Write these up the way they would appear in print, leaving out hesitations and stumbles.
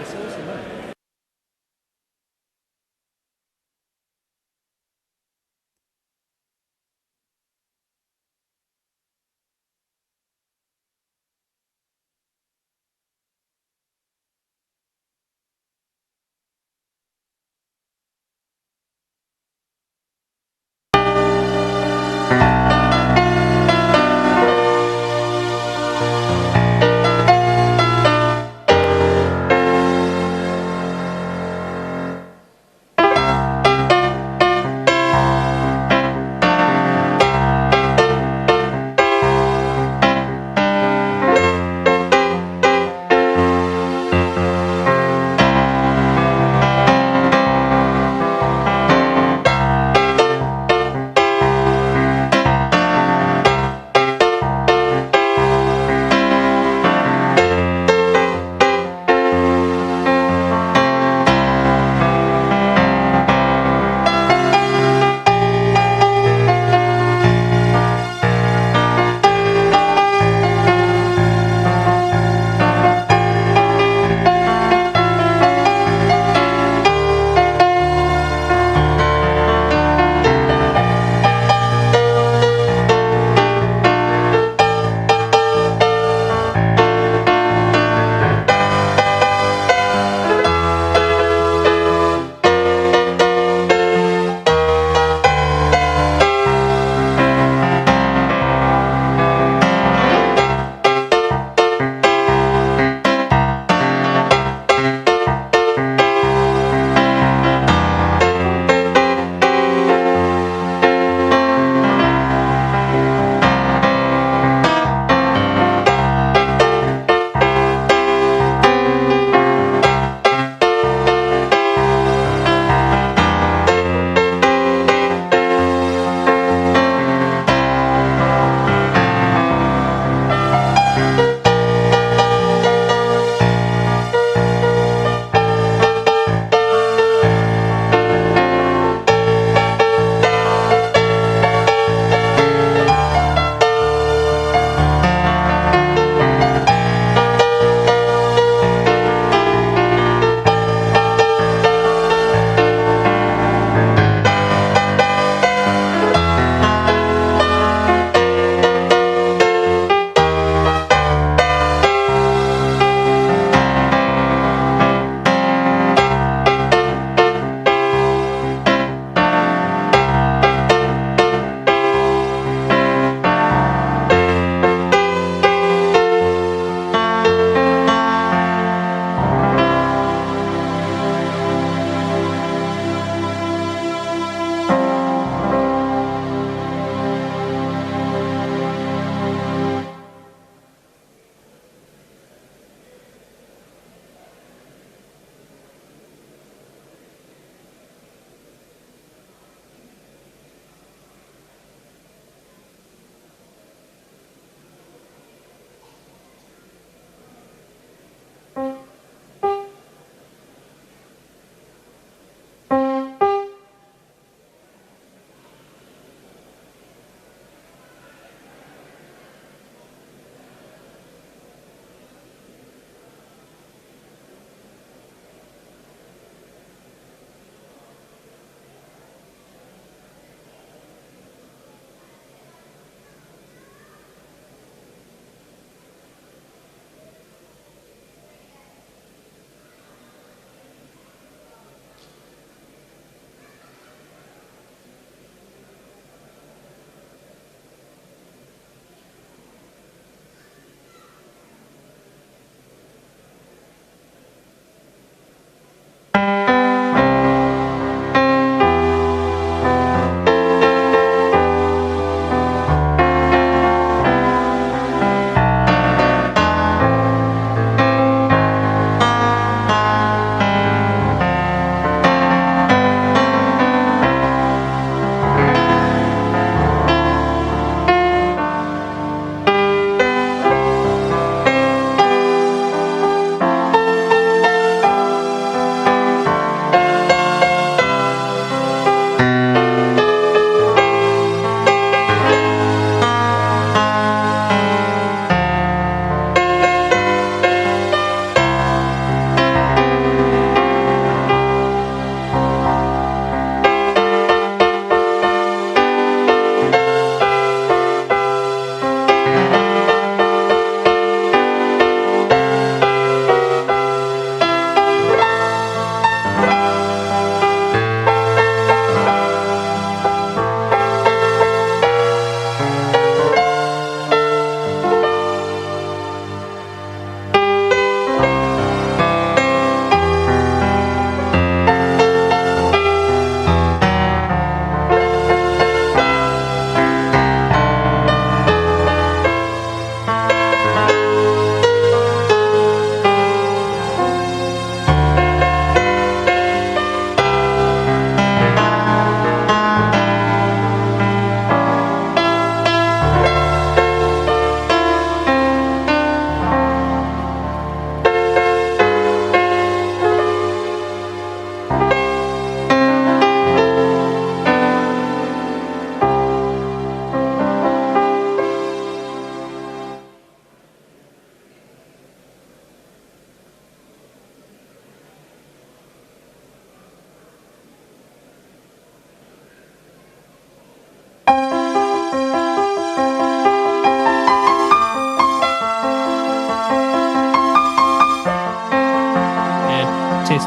That's awesome, mate.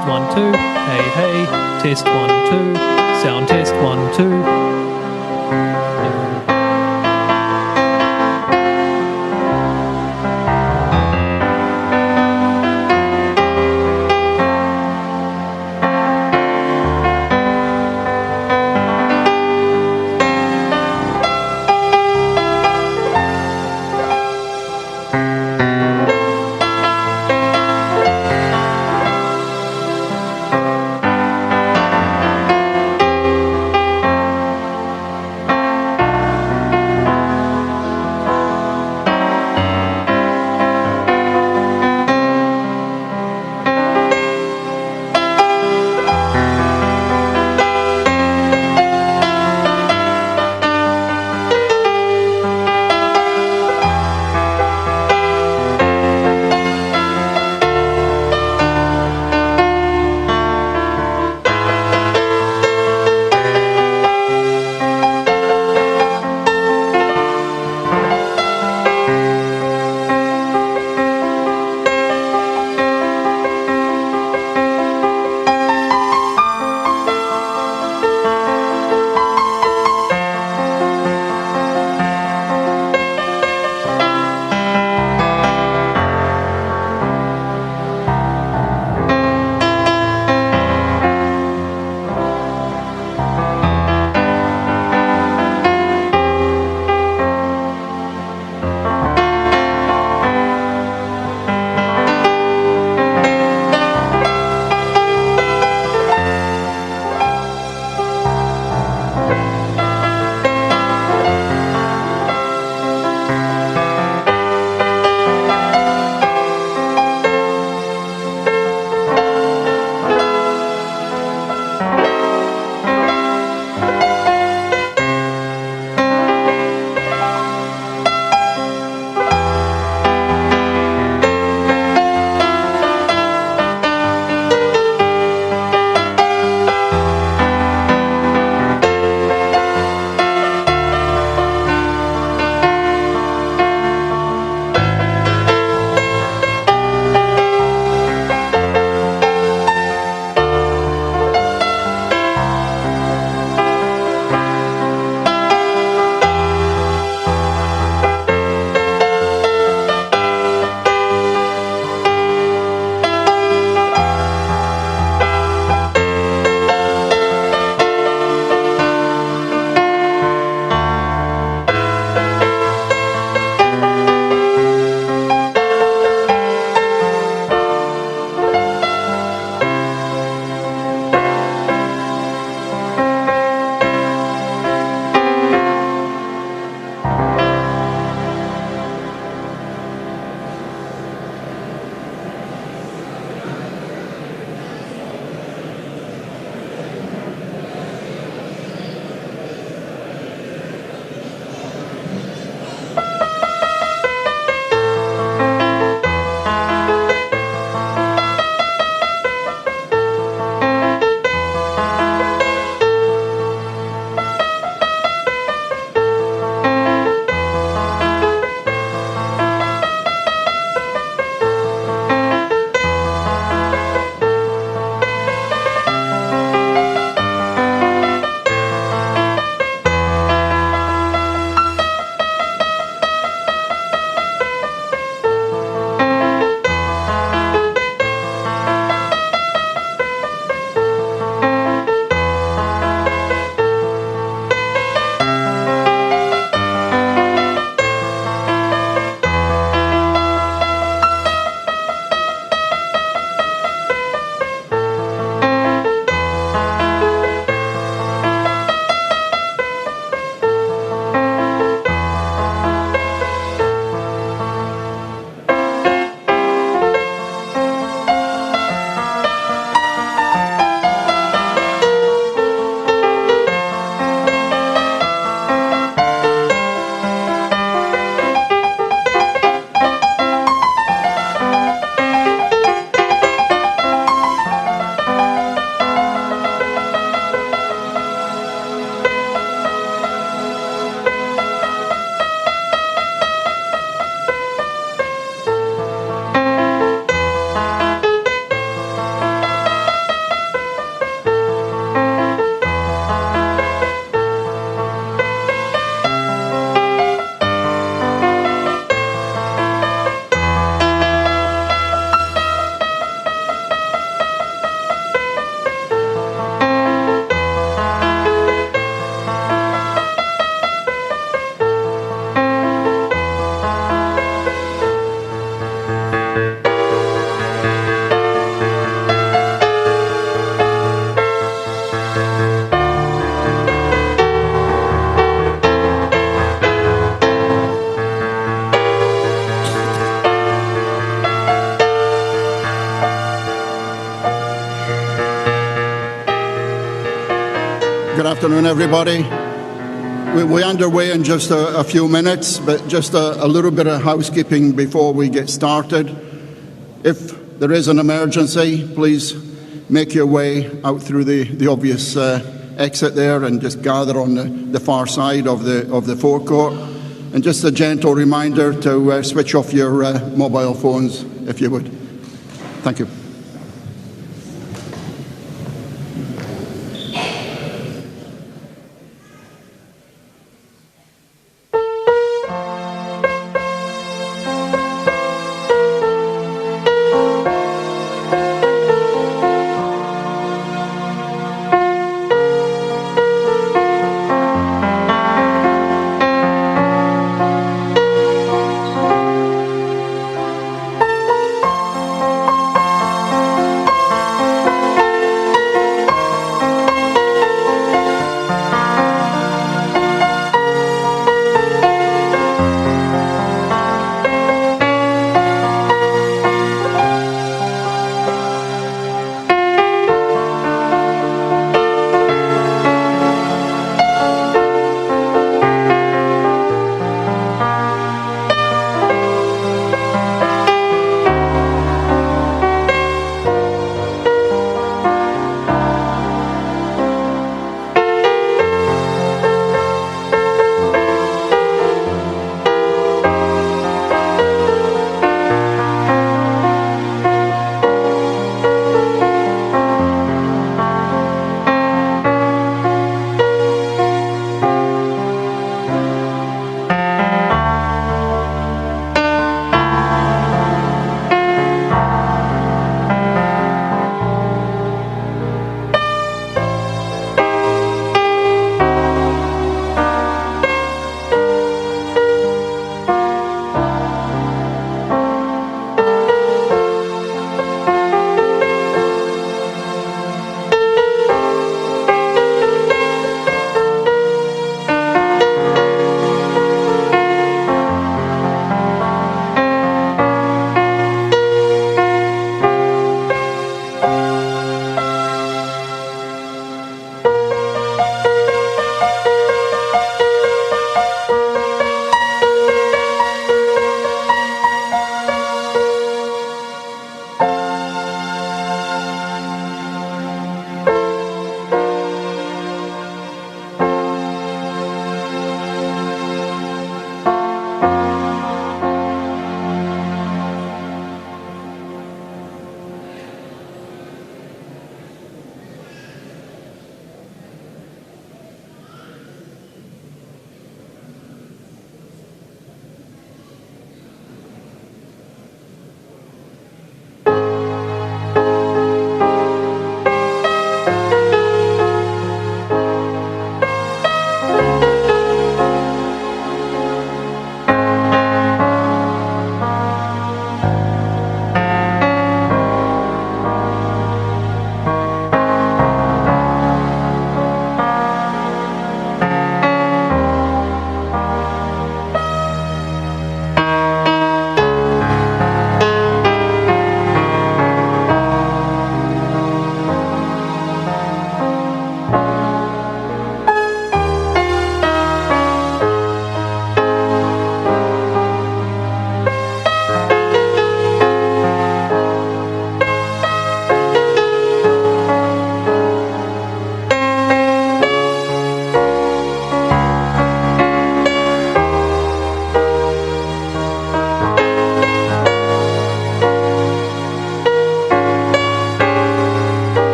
test 1 2. Hey hey, test 1 2. Sound test 1 2. everybody. We're underway in just a few minutes, but just a little bit of housekeeping before we get started. If there is an emergency, please make your way out through the obvious exit there and just gather on the far side of the forecourt. And just a gentle reminder to switch off your mobile phones, if you would. Thank you.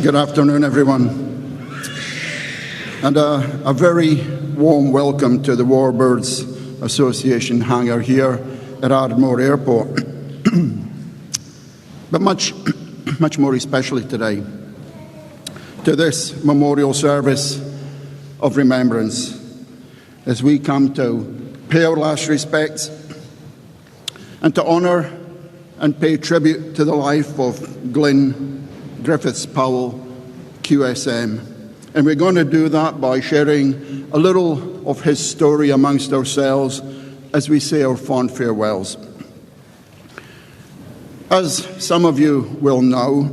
Good afternoon, everyone, and a very warm welcome to the Warbirds Association hangar here at Ardmore Airport. But much more especially today, to this memorial service of remembrance, as we come to pay our last respects and to honour and pay tribute to the life of Glyn Powell, QSM. And we're going to do that by sharing a little of his story amongst ourselves as we say our fond farewells. As some of you will know,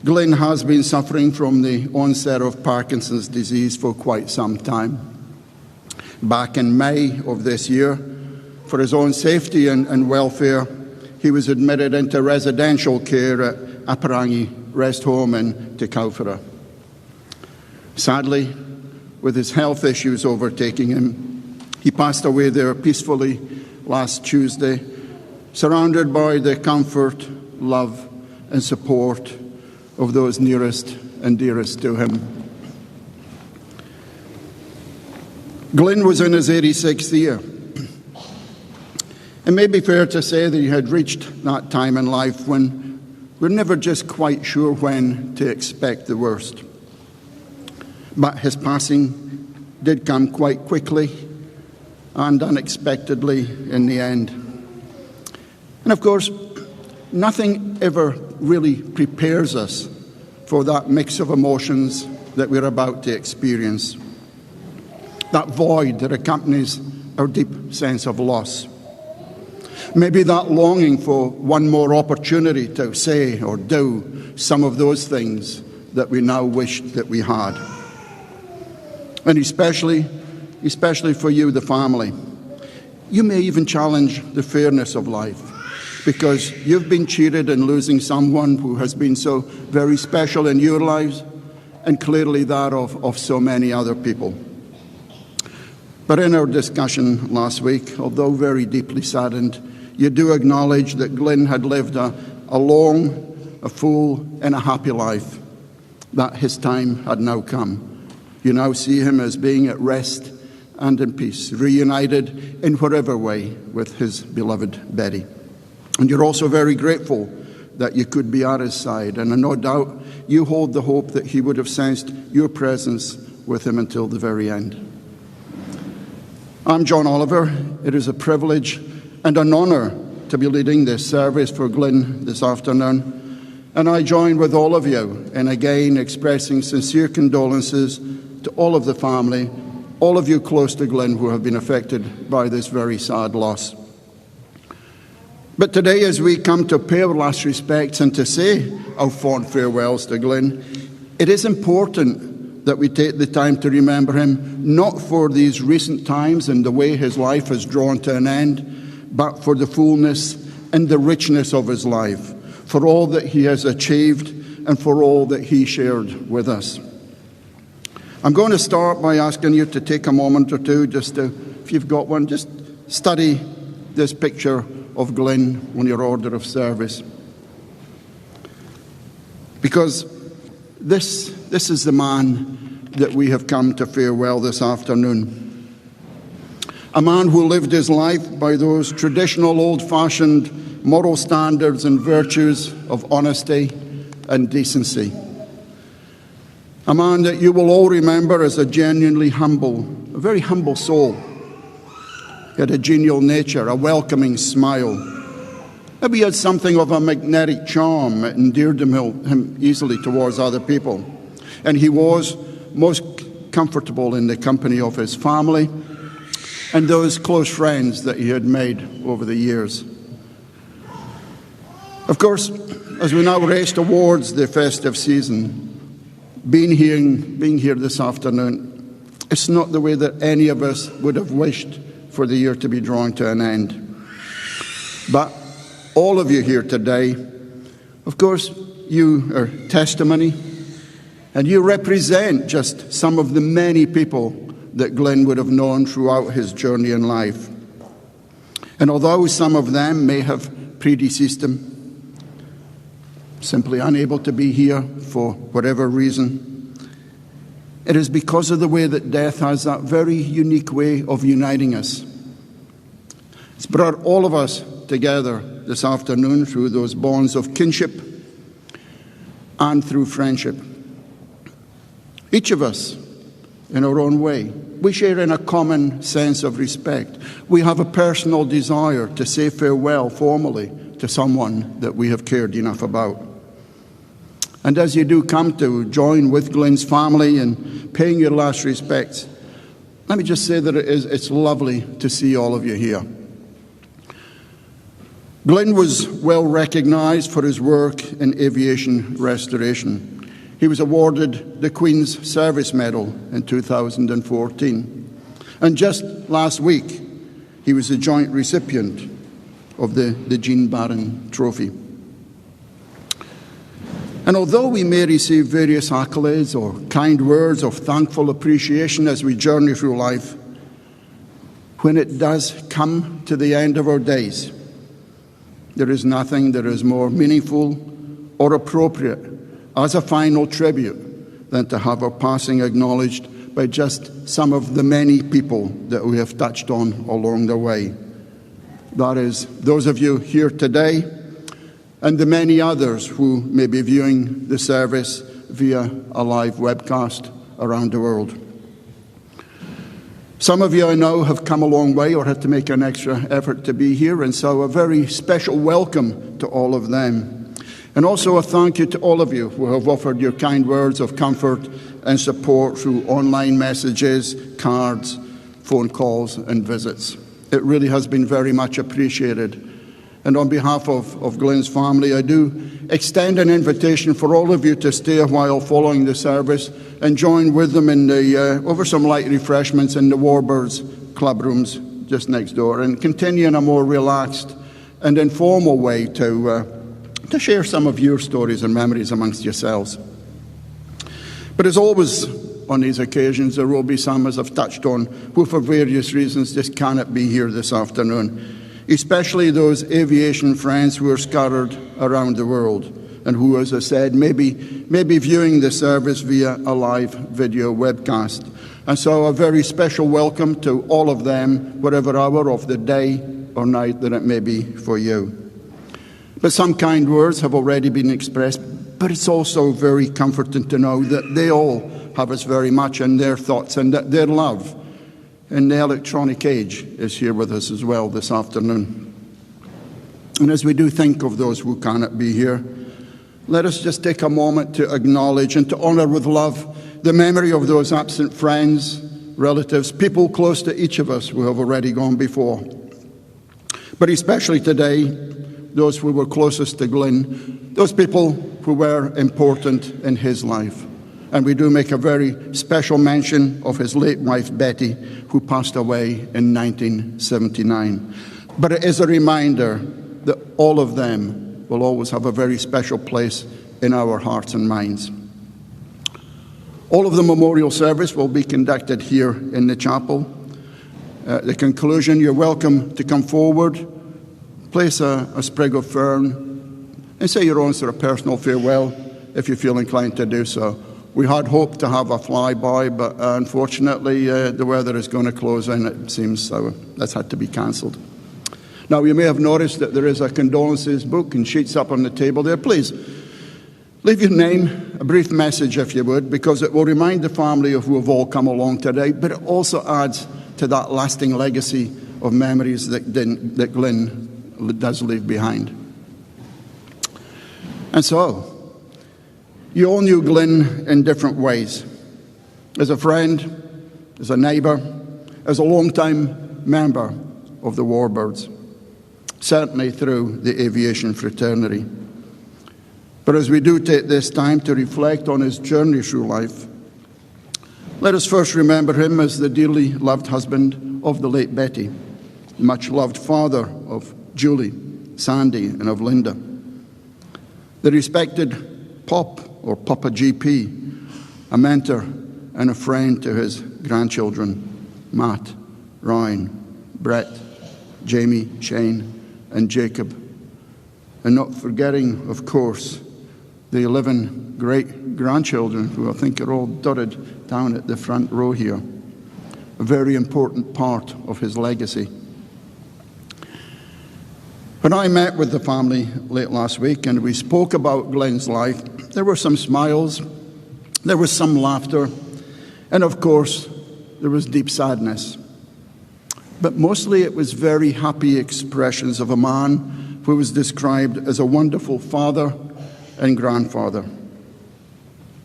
Glyn has been suffering from the onset of Parkinson's disease for quite some time. Back in May of this year, for his own safety and welfare, he was admitted into residential care at Aparangi Rest Home in Te Kaupara. Sadly, with his health issues overtaking him, he passed away there peacefully last Tuesday, surrounded by the comfort, love, and support of those nearest and dearest to him. Glyn was in his 86th year. It may be fair to say that he had reached that time in life when we're never just quite sure when to expect the worst. But his passing did come quite quickly and unexpectedly in the end. And of course, nothing ever really prepares us for that mix of emotions that we're about to experience. That void that accompanies our deep sense of loss. Maybe that longing for one more opportunity to say or do some of those things that we now wish that we had. And especially for you, the family. You may even challenge the fairness of life because you've been cheated in losing someone who has been so very special in your lives and clearly that of so many other people. But in our discussion last week, although very deeply saddened, you do acknowledge that Glyn had lived a long, a full, and a happy life, that his time had now come. You now see him as being at rest and in peace, reunited in whatever way with his beloved Betty. And you're also very grateful that you could be at his side, and no doubt you hold the hope that he would have sensed your presence with him until the very end. I'm John Oliver. It is a privilege and an honour to be leading this service for Glyn this afternoon. And I join with all of you in again expressing sincere condolences to all of the family, all of you close to Glyn who have been affected by this very sad loss. But today, as we come to pay our last respects and to say our fond farewells to Glyn, it is important that we take the time to remember him, not for these recent times and the way his life has drawn to an end, but for the fullness and the richness of his life, for all that he has achieved and for all that he shared with us. I'm going to start by asking you to take a moment or two, just to, if you've got one, just study this picture of Glyn on your order of service. Because this is the man that we have come to farewell this afternoon. A man who lived his life by those traditional old-fashioned moral standards and virtues of honesty and decency. A man that you will all remember as a genuinely humble, a very humble soul. He had a genial nature, a welcoming smile. Maybe he had something of a magnetic charm that endeared him easily towards other people. And he was, most comfortable in the company of his family and those close friends that he had made over the years. Of course, as we now race towards the festive season, being here this afternoon, it's not the way that any of us would have wished for the year to be drawing to an end. But all of you here today, of course, you are testimony, and you represent just some of the many people that Glyn would have known throughout his journey in life. And although some of them may have predeceased him, simply unable to be here for whatever reason, it is because of the way that death has that very unique way of uniting us. It's brought all of us together this afternoon through those bonds of kinship and through friendship. Each of us, in our own way, we share in a common sense of respect. We have a personal desire to say farewell formally to someone that we have cared enough about. And as you do come to join with Glyn's family in paying your last respects, let me just say that it's lovely to see all of you here. Glyn was well recognized for his work in aviation restoration. He was awarded the Queen's Service Medal in 2014. And just last week, he was a joint recipient of the Jean Barron Trophy. And although we may receive various accolades or kind words of thankful appreciation as we journey through life, when it does come to the end of our days, there is nothing that is more meaningful or appropriate as a final tribute than to have our passing acknowledged by just some of the many people that we have touched on along the way. That is, those of you here today and the many others who may be viewing the service via a live webcast around the world. Some of you I know have come a long way or had to make an extra effort to be here, and so a very special welcome to all of them. And also a thank you to all of you who have offered your kind words of comfort and support through online messages, cards, phone calls and visits. It really has been very much appreciated. And on behalf of Glyn's family, I do extend an invitation for all of you to stay a while following the service and join with them in over some light refreshments in the Warbirds club rooms just next door, and continue in a more relaxed and informal way to share some of your stories and memories amongst yourselves. But as always on these occasions, there will be some, as I've touched on, who for various reasons just cannot be here this afternoon, especially those aviation friends who are scattered around the world and who, as I said, may be viewing the service via a live video webcast. And so a very special welcome to all of them, whatever hour of the day or night that it may be for you. But some kind words have already been expressed, but it's also very comforting to know that they all have us very much in their thoughts, and that their love in the electronic age is here with us as well this afternoon. And as we do think of those who cannot be here, let us just take a moment to acknowledge and to honour with love the memory of those absent friends, relatives, people close to each of us who have already gone before. But especially today, those who were closest to Glyn, those people who were important in his life. And we do make a very special mention of his late wife, Betty, who passed away in 1979. But it is a reminder that all of them will always have a very special place in our hearts and minds. All of the memorial service will be conducted here in the chapel. At the conclusion, you're welcome to come forward, place a sprig of fern, and say your own sort of personal farewell if you feel inclined to do so. We had hoped to have a flyby, but unfortunately the weather is going to close in, it seems, so that's had to be cancelled. Now, you may have noticed that there is a condolences book and sheets up on the table there. Please, leave your name, a brief message if you would, because it will remind the family of who have all come along today, but it also adds to that lasting legacy of memories that Glyn does leave behind. And so, you all knew Glyn in different ways. as a friend, as a neighbour, as a long-time member of the Warbirds, certainly through the aviation fraternity. But as we do take this time to reflect on his journey through life, let us first remember him as the dearly loved husband of the late Betty, the much-loved father of Julie, Sandy, and of Linda, the respected Pop, or Papa GP, a mentor and a friend to his grandchildren, Matt, Ryan, Brett, Jamie, Shane, and Jacob. And not forgetting, of course, the 11 great-grandchildren who I think are all dotted down at the front row here. A very important part of his legacy. When I met with the family late last week and we spoke about Glyn's life, there were some smiles, there was some laughter, and of course, there was deep sadness. But mostly it was very happy expressions of a man who was described as a wonderful father and grandfather.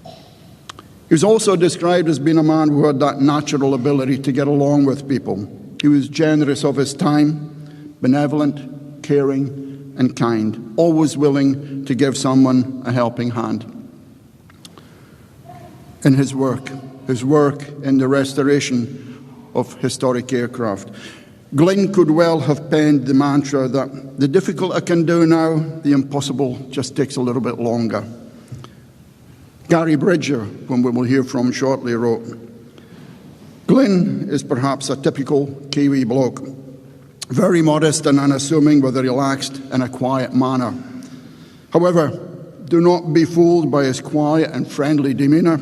He was also described as being a man who had that natural ability to get along with people. He was generous of his time, benevolent, caring, and kind, always willing to give someone a helping hand. In his work in the restoration of historic aircraft, Glyn could well have penned the mantra that the difficult I can do now, the impossible just takes a little bit longer. Gary Bridger, whom we will hear from shortly, wrote, Glyn is perhaps a typical Kiwi bloke, very modest and unassuming with a relaxed and a quiet manner. However, do not be fooled by his quiet and friendly demeanour.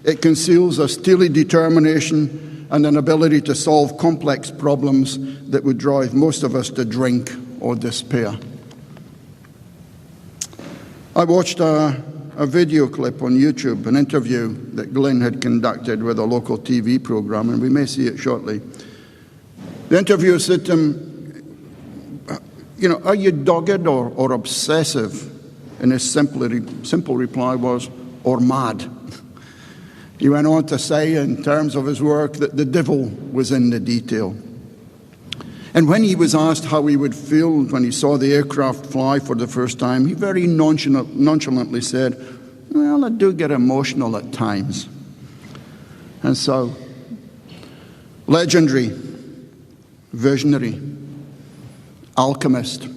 It conceals a steely determination and an ability to solve complex problems that would drive most of us to drink or despair. I watched a video clip on YouTube, an interview that Glyn had conducted with a local TV program, and we may see it shortly. The interviewer said to him, are you dogged or obsessive? And his simple reply was, or mad. He went on to say, in terms of his work, that the devil was in the detail. And when he was asked how he would feel when he saw the aircraft fly for the first time, he very nonchalantly said, well, I do get emotional at times. And so, legendary, visionary, alchemist.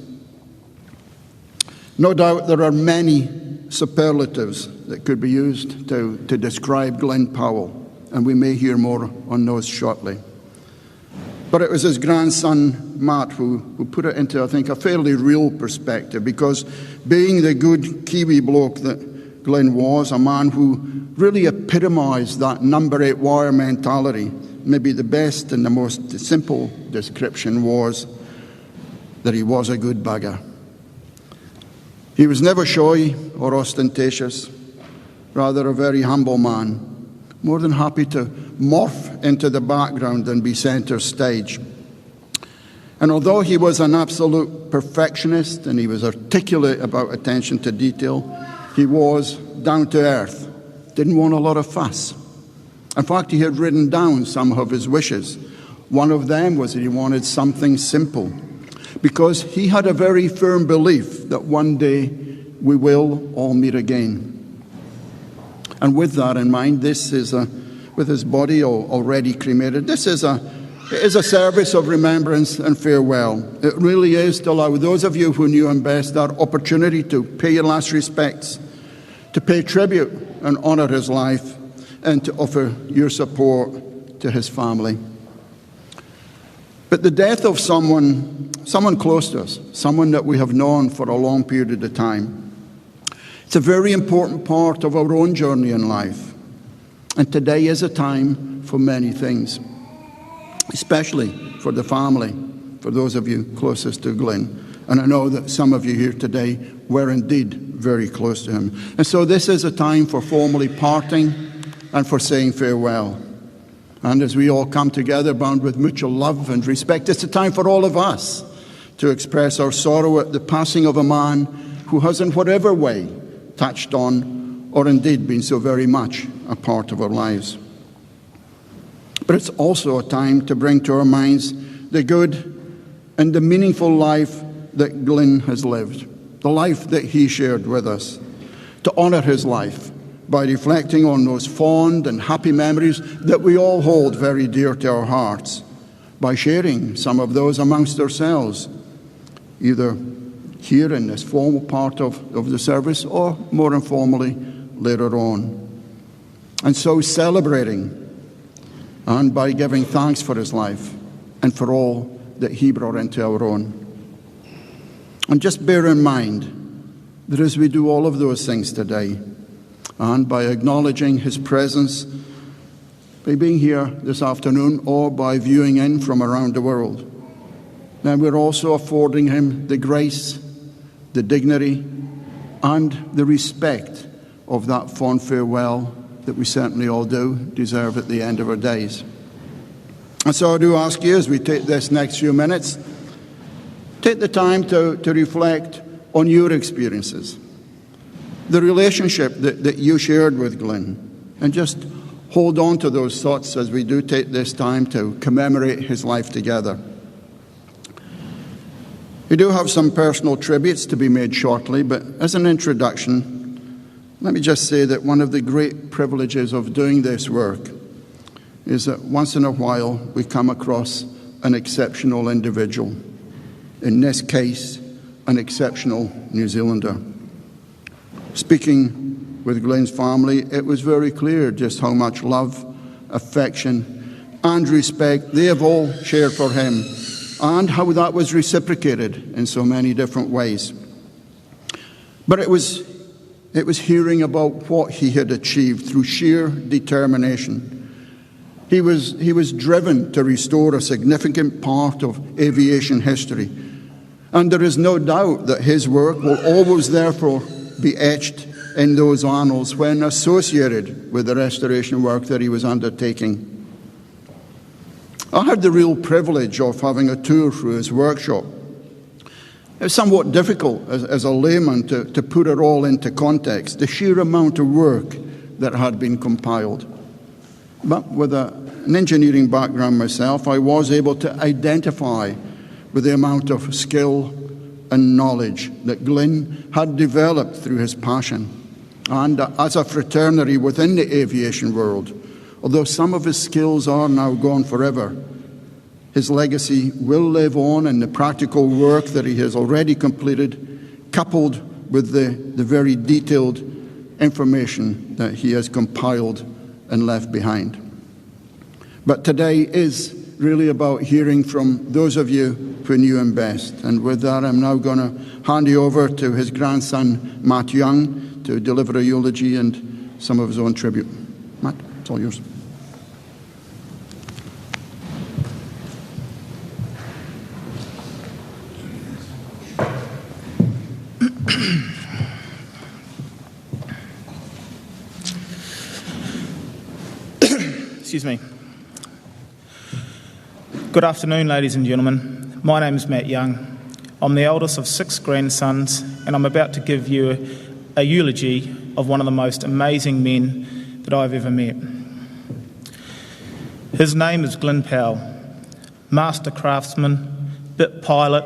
No doubt there are many superlatives that could be used to describe Glyn Powell, and we may hear more on those shortly. But it was his grandson, Matt, who put it into, I think, a fairly real perspective, because being the good Kiwi bloke that Glyn was, a man who really epitomised that number 8 wire mentality, maybe the best and the most simple description was that he was a good bugger. He was never shy or ostentatious, rather a very humble man, more than happy to morph into the background and be centre stage. And although he was an absolute perfectionist and he was articulate about attention to detail, he was down to earth, didn't want a lot of fuss. In fact, he had written down some of his wishes. One of them was that he wanted something simple, because he had a very firm belief that one day we will all meet again. And with that in mind, this is with his body already cremated, this is a service of remembrance and farewell. It really is to allow those of you who knew him best that opportunity to pay your last respects, to pay tribute and honour his life, and to offer your support to his family. But the death of someone close to us, someone that we have known for a long period of time, it's a very important part of our own journey in life. And today is a time for many things, especially for the family, for those of you closest to Glyn. And I know that some of you here today were indeed very close to him. And so this is a time for formally parting and for saying farewell. And as we all come together bound with mutual love and respect, it's a time for all of us to express our sorrow at the passing of a man who has in whatever way touched on or indeed been so very much a part of our lives. But it's also a time to bring to our minds the good and the meaningful life that Glyn has lived, the life that he shared with us, to honour his life by reflecting on those fond and happy memories that we all hold very dear to our hearts, by sharing some of those amongst ourselves, either here in this formal part of the service or more informally later on. And so celebrating and by giving thanks for his life and for all that he brought into our own. And just bear in mind that as we do all of those things today, and by acknowledging his presence, by being here this afternoon or by viewing in from around the world, then we're also affording him the grace, the dignity, and the respect of that fond farewell that we certainly all do deserve at the end of our days. And so I do ask you, as we take this next few minutes, take the time to reflect on your experiences, the relationship that you shared with Glyn, and just hold on to those thoughts as we do take this time to commemorate his life together. We do have some personal tributes to be made shortly, but as an introduction, let me just say that one of the great privileges of doing this work is that once in a while we come across an exceptional individual. In this case, an exceptional New Zealander. Speaking with Glyn's family, it was very clear just how much love, affection, and respect they have all shared for him, and how that was reciprocated in so many different ways. But it was hearing about what he had achieved through sheer determination. He was driven to restore a significant part of aviation history. And there is no doubt that his work will always therefore be etched in those annals when associated with the restoration work that he was undertaking. I had the real privilege of having a tour through his workshop. It was somewhat difficult as a layman to put it all into context, the sheer amount of work that had been compiled. But with an engineering background myself, I was able to identify with the amount of skill and knowledge that Glyn had developed through his passion. And as a fraternity within the aviation world, although some of his skills are now gone forever, his legacy will live on in the practical work that he has already completed, coupled with the very detailed information that he has compiled and left behind. But today is really about hearing from those of you who knew him best. And with that, I'm now going to hand you over to his grandson, Matt Young, to deliver a eulogy and some of his own tribute. Matt, it's all yours. Excuse me. Good afternoon, ladies and gentlemen. My name is Matt Young. I'm the eldest of 6 grandsons, and I'm about to give you a eulogy of one of the most amazing men that I've ever met. His name is Glyn Powell, master craftsman, bit pilot,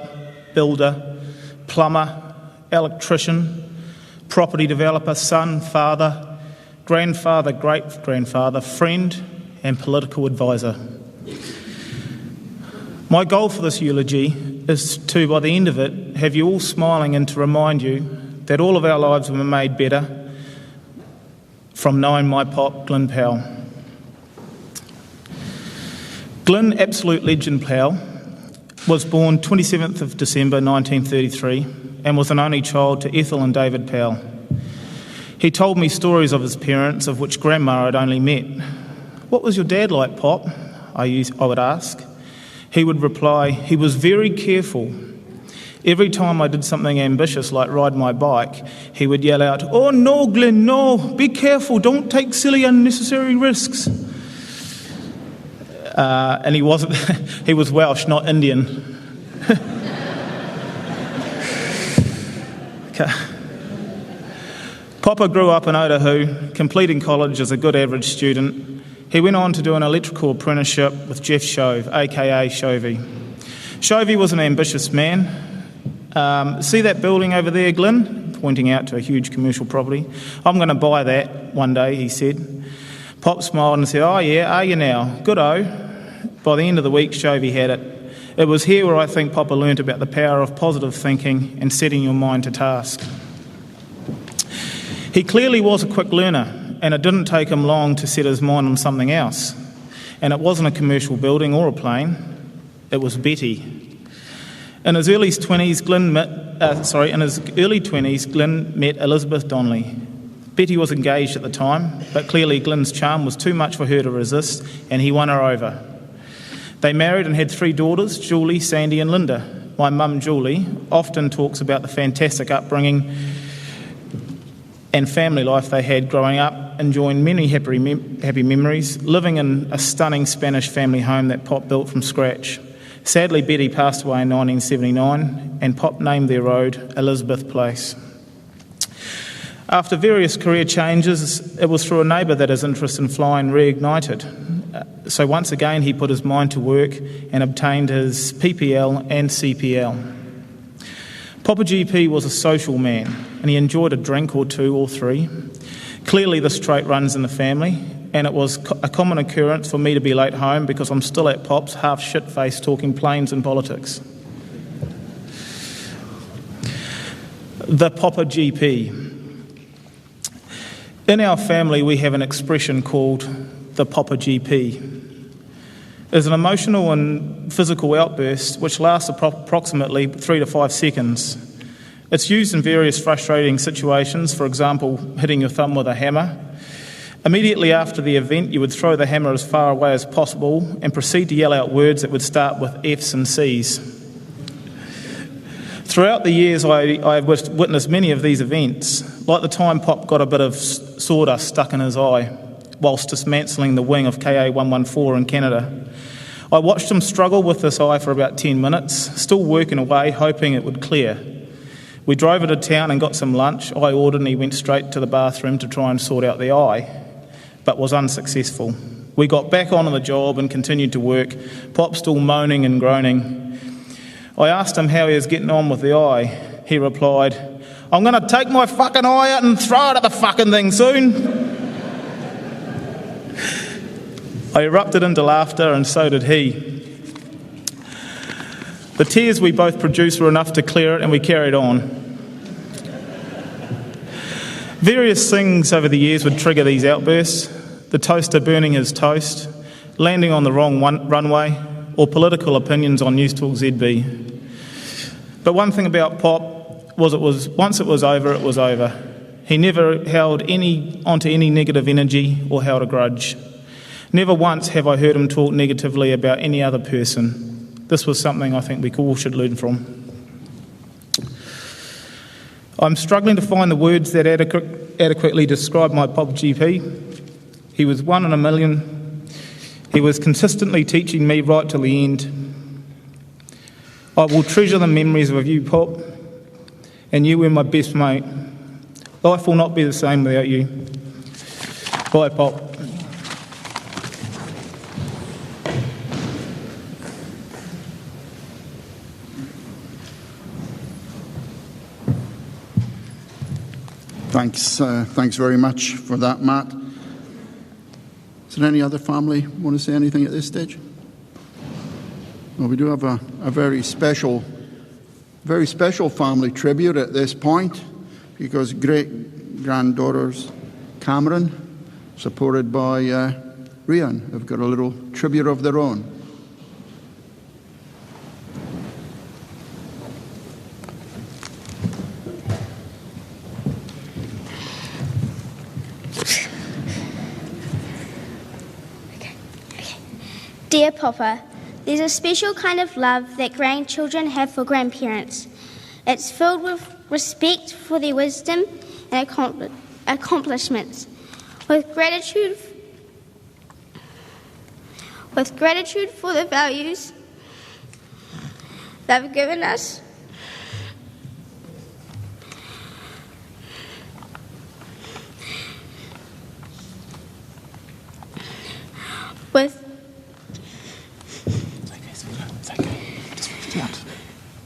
builder, plumber, electrician, property developer, son, father, grandfather, great-grandfather, friend, and political advisor. My goal for this eulogy is to, by the end of it, have you all smiling and to remind you that all of our lives were made better from knowing my pop, Glyn Powell. Glyn, absolute legend Powell, was born 27th of December 1933 and was an only child to Ethel and David Powell. He told me stories of his parents, of which Grandma had only met. "What was your dad like, Pop?" I would ask. He would reply, "He was very careful. Every time I did something ambitious like ride my bike, he would yell out, 'Oh no, Glyn, no, be careful, don't take silly unnecessary risks.'" And he wasn't, he was Welsh, not Indian. Okay. Papa grew up in Otahu, completing college as a good average student. He went on to do an electrical apprenticeship with Jeff Shove, aka Shovey. Shovey was an ambitious man. See that building over there, Glyn? Pointing out to a huge commercial property. I'm going to buy that one day, he said. Pop smiled and said, "Oh yeah, are you now? Good-o." By the end of the week, Shovey had it. It was here where I think Papa learnt about the power of positive thinking and setting your mind to task. He clearly was a quick learner, and it didn't take him long to set his mind on something else. And it wasn't a commercial building or a plane, it was Betty. In his early 20s, Glyn met Elizabeth Donnelly. Betty was engaged at the time, but clearly Glyn's charm was too much for her to resist, and he won her over. They married and had 3 daughters, Julie, Sandy and Linda. My mum, Julie, often talks about the fantastic upbringing and family life they had growing up, enjoying many happy memories, living in a stunning Spanish family home that Pop built from scratch. Sadly, Betty passed away in 1979, and Pop named their road Elizabeth Place. After various career changes, it was through a neighbour that his interest in flying reignited. So once again, he put his mind to work and obtained his PPL and CPL. Papa GP was a social man, and he enjoyed a drink or 2 or 3. Clearly, this trait runs in the family, and it was a common occurrence for me to be late home because I'm still at Pop's, half shit-faced, talking planes and politics. The Papa GP. In our family, we have an expression called the Papa GP. It's an emotional and physical outburst which lasts approximately 3 to 5 seconds. It's used in various frustrating situations, for example, hitting your thumb with a hammer. Immediately after the event, you would throw the hammer as far away as possible and proceed to yell out words that would start with F's and C's. Throughout the years, I have witnessed many of these events, like the time Pop got a bit of sawdust stuck in his eye whilst dismantling the wing of KA-114 in Canada. I watched him struggle with this eye for about 10 minutes, still working away, hoping it would clear. We drove into town and got some lunch. I ordered and he went straight to the bathroom to try and sort out the eye, but was unsuccessful. We got back on the job and continued to work, Pop still moaning and groaning. I asked him how he was getting on with the eye. He replied, "I'm going to take my fucking eye out and throw it at the fucking thing soon." I erupted into laughter, and so did he. The tears we both produced were enough to clear it, and we carried on. Various things over the years would trigger these outbursts: the toaster burning his toast, landing on the wrong runway, or political opinions on News Talk ZB. But one thing about Pop was once it was over, it was over. He never held onto any negative energy or held a grudge. Never once have I heard him talk negatively about any other person. This was something I think we all should learn from. I'm struggling to find the words that adequately describe my Pop GP. He was 1 in a million. He was consistently teaching me right till the end. I will treasure the memories of you, Pop, and you were my best mate. Life will not be the same without you. Bye, Pop. Thanks very much for that, Matt. Is there any other family want to say anything at this stage? Well, we do have a very special family tribute at this point, because great-granddaughters Cameron, supported by Rian, have got a little tribute of their own. Dear Papa, there's a special kind of love that grandchildren have for grandparents. It's filled with respect for their wisdom and accomplishments, with gratitude for the values they've given us,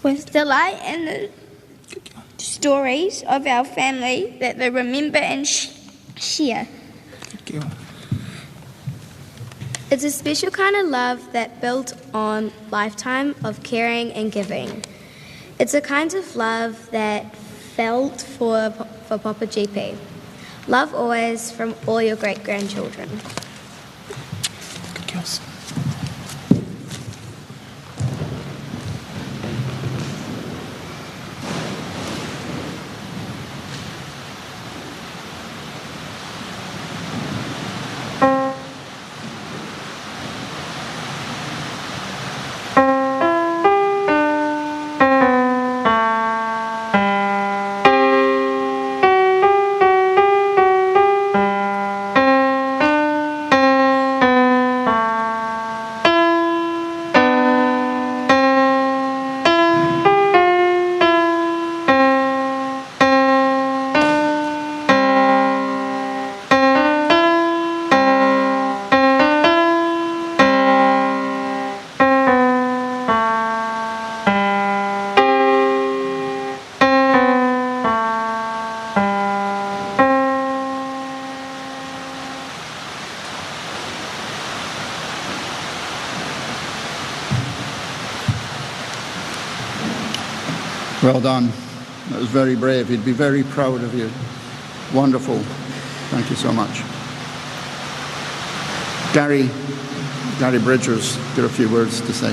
with delight in the stories of our family that they remember and share. It's a special kind of love that built on lifetime of caring and giving. It's a kind of love that felt for Papa GP. Love always from all your great-grandchildren. Good girls. Well done. That was very brave. He'd be very proud of you. Wonderful. Thank you so much. Gary Bridger's got a few words to say.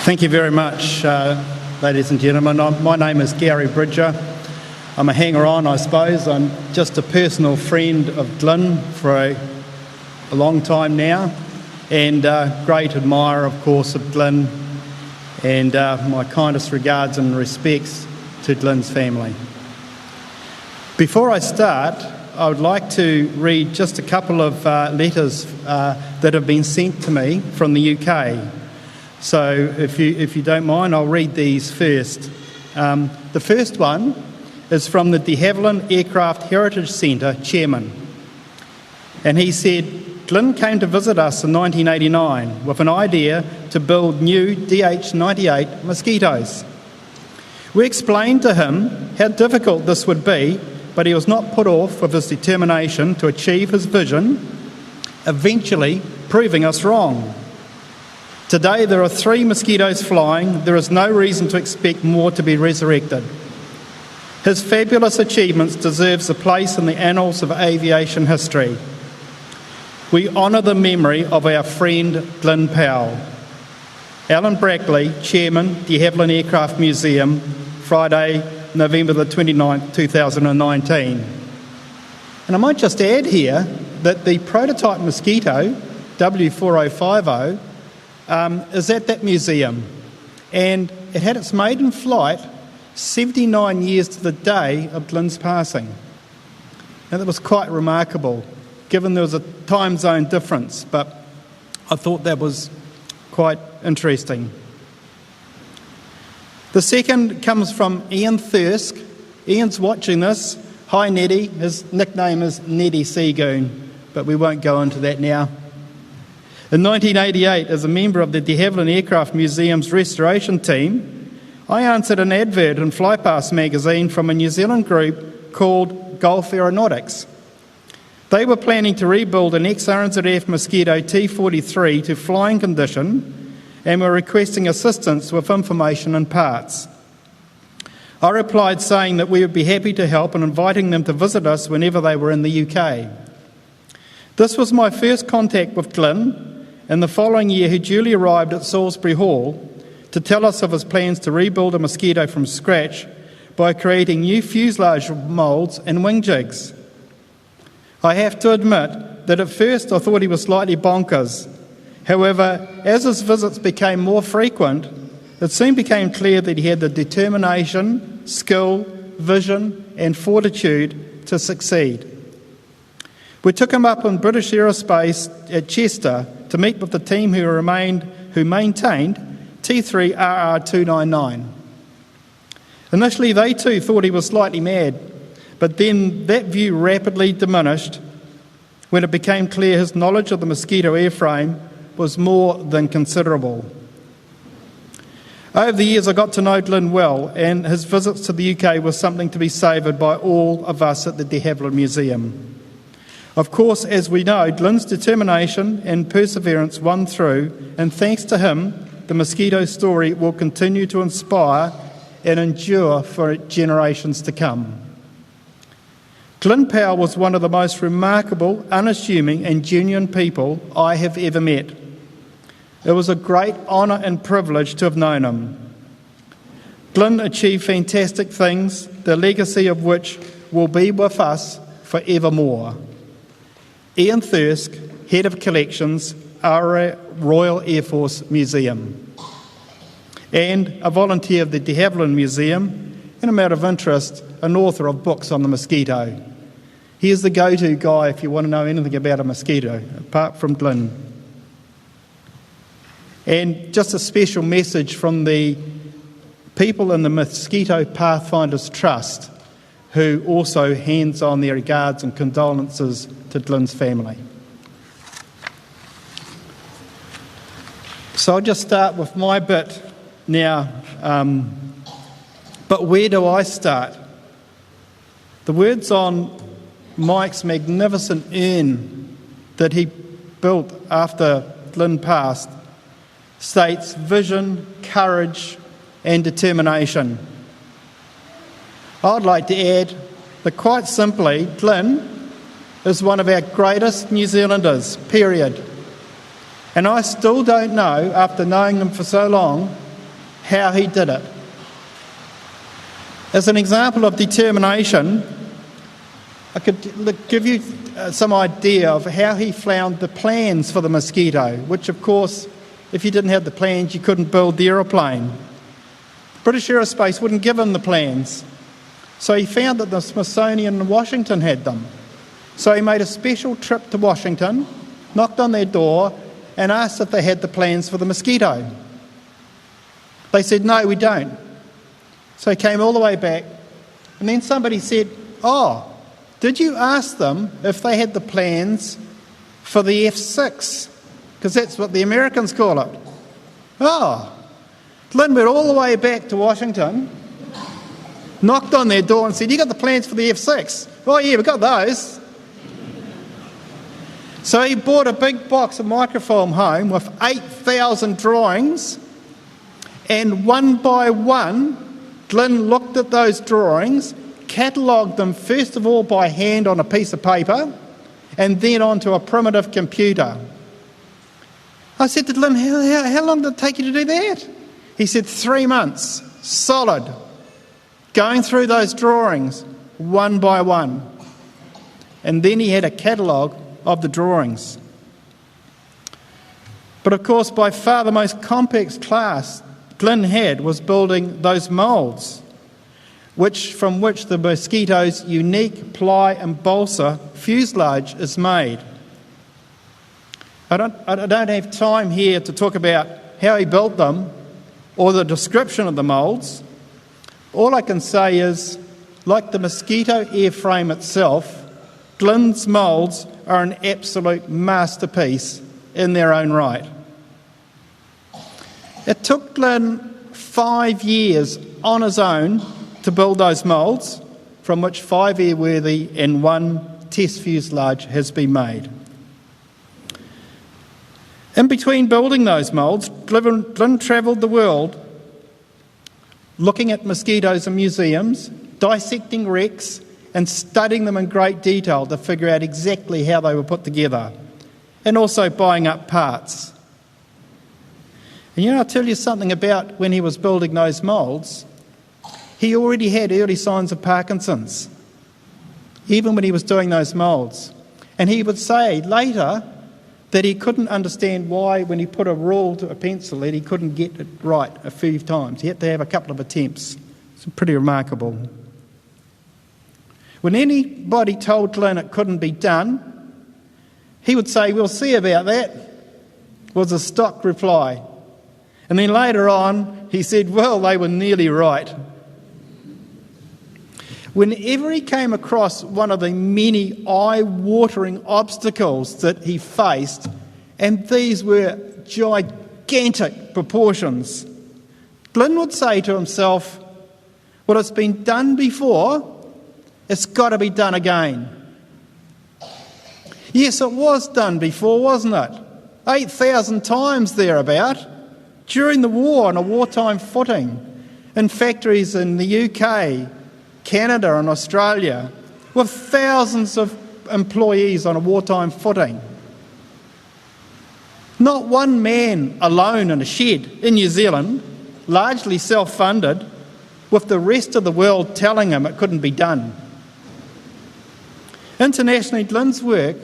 Thank you very much, ladies and gentlemen. My name is Gary Bridger. I'm a hanger-on, I suppose. I'm just a personal friend of Glyn for a long time now, and great admirer, of course, of Glyn, and my kindest regards and respects to Glyn's family. Before I start, I would like to read just a couple of letters that have been sent to me from the UK. So if you don't mind, I'll read these first. The first one is from the de Havilland Aircraft Heritage Centre chairman. And he said, Glyn came to visit us in 1989 with an idea to build new DH-98 mosquitoes. We explained to him how difficult this would be, but he was not put off with his determination to achieve his vision, eventually proving us wrong. Today there are 3 mosquitoes flying. There is no reason to expect more to be resurrected. His fabulous achievements deserves a place in the annals of aviation history. We honour the memory of our friend Glyn Powell. Alan Brackley, Chairman, de Havilland Aircraft Museum, Friday, November the 29th, 2019. And I might just add here that the prototype mosquito, W4050, is at that museum, and it had its maiden flight 79 years to the day of Glyn's passing. And that was quite remarkable, given there was a time zone difference, but I thought that was quite interesting. The second comes from Ian Thirsk. Ian's watching this. Hi, Neddy. His nickname is Neddy Seagoon, but we won't go into that now. In 1988, as a member of the de Havilland Aircraft Museum's restoration team, I answered an advert in Flypast magazine from a New Zealand group called Gulf Aeronautics. They were planning to rebuild an ex-RNZF Mosquito T-43 to flying condition and were requesting assistance with information and parts. I replied saying that we would be happy to help and inviting them to visit us whenever they were in the UK. This was my first contact with Glyn, and the following year he duly arrived at Salisbury Hall to tell us of his plans to rebuild a Mosquito from scratch by creating new fuselage moulds and wing jigs. I have to admit that at first I thought he was slightly bonkers. However, as his visits became more frequent, it soon became clear that he had the determination, skill, vision and fortitude to succeed. We took him up on British Aerospace at Chester to meet with the team who maintained T3RR299. Initially, they too thought he was slightly mad, but then that view rapidly diminished when it became clear his knowledge of the Mosquito airframe was more than considerable. Over the years, I got to know Glyn well, and his visits to the UK were something to be savoured by all of us at the de Havilland Museum. Of course, as we know, Glyn's determination and perseverance won through, and thanks to him, the Mosquito story will continue to inspire and endure for generations to come. Glyn Powell was one of the most remarkable, unassuming and genuine people I have ever met. It was a great honour and privilege to have known him. Glyn achieved fantastic things, the legacy of which will be with us forevermore. Ian Thirsk, Head of Collections, Royal Air Force Museum, and a volunteer of the de Havilland Museum, and a matter of interest, an author of books on the mosquito. He is the go-to guy if you want to know anything about a mosquito, apart from Glyn. And just a special message from the people in the Mosquito Pathfinders Trust, who also hands on their regards and condolences to Glyn's family. So I'll just start with my bit now. But where do I start? The words on Mike's magnificent urn that he built after Glyn passed states vision, courage and determination. I'd like to add that quite simply, Glyn is one of our greatest New Zealanders, period. And I still don't know, after knowing him for so long, how he did it. As an example of determination, I could give you some idea of how he found the plans for the Mosquito, which of course, if you didn't have the plans, you couldn't build the aeroplane. British Aerospace wouldn't give him the plans. So he found that the Smithsonian in Washington had them. So he made a special trip to Washington, knocked on their door, and asked if they had the plans for the Mosquito. They said, no, we don't. So he came all the way back, and then somebody said, oh, did you ask them if they had the plans for the F-6? Because that's what the Americans call it. Oh, Glyn went all the way back to Washington, knocked on their door and said, you got the plans for the F-6? Oh yeah, we got those. So he bought a big box of microfilm home with 8,000 drawings, and one by one, Glyn looked at those drawings, catalogued them first of all by hand on a piece of paper, and then onto a primitive computer. I said to Glyn, how long did it take you to do that? He said 3 months, solid, going through those drawings one by one. And then he had a catalogue of the drawings. But of course, by far the most complex task Glyn had was building those moulds, from which the Mosquito's unique ply and balsa fuselage is made. I don't have time here to talk about how he built them or the description of the moulds. All I can say is, like the Mosquito airframe itself, Glyn's moulds are an absolute masterpiece in their own right. It took Glyn 5 years on his own to build those moulds, from which 5 airworthy and 1 test fuselage has been made. In between building those moulds, Glyn travelled the world looking at mosquitoes in museums, dissecting wrecks and studying them in great detail to figure out exactly how they were put together, and also buying up parts. And I'll tell you something about when he was building those moulds. He already had early signs of Parkinson's, even when he was doing those moulds. And he would say later that he couldn't understand why, when he put a rule to a pencil, that he couldn't get it right a few times. He had to have a couple of attempts. It's pretty remarkable. When anybody told Glyn it couldn't be done, He would say, "We'll see about that," was a stock reply. And then later on, he said, "Well, they were nearly right." Whenever he came across one of the many eye-watering obstacles that he faced, and these were gigantic proportions, Glyn would say to himself, "Well, it's been done before, it's got to be done again." Yes, it was done before, wasn't it? 8,000 times thereabout, during the war on a wartime footing, in factories in the UK, Canada and Australia, with thousands of employees on a wartime footing. Not one man alone in a shed in New Zealand, largely self-funded, with the rest of the world telling him it couldn't be done. Internationally, Glyn's work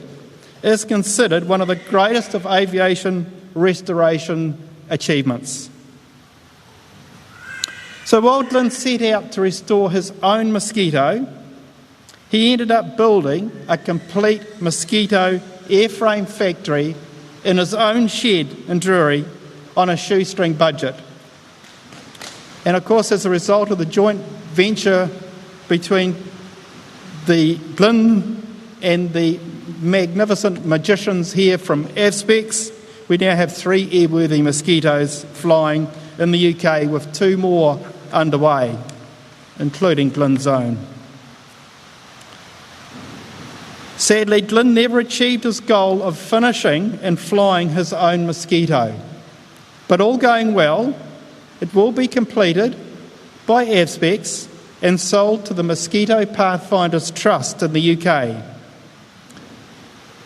is considered one of the greatest of aviation restoration achievements. So while Glyn set out to restore his own mosquito, he ended up building a complete mosquito airframe factory in his own shed in Drury on a shoestring budget. And of course, as a result of the joint venture between the Glyn and the magnificent magicians here from Avspex, we now have 3 airworthy mosquitoes flying in the UK, with 2 more underway, including Glyn's own. Sadly, Glyn never achieved his goal of finishing and flying his own mosquito. But all going well, it will be completed by Avspex and sold to the Mosquito Pathfinders Trust in the UK.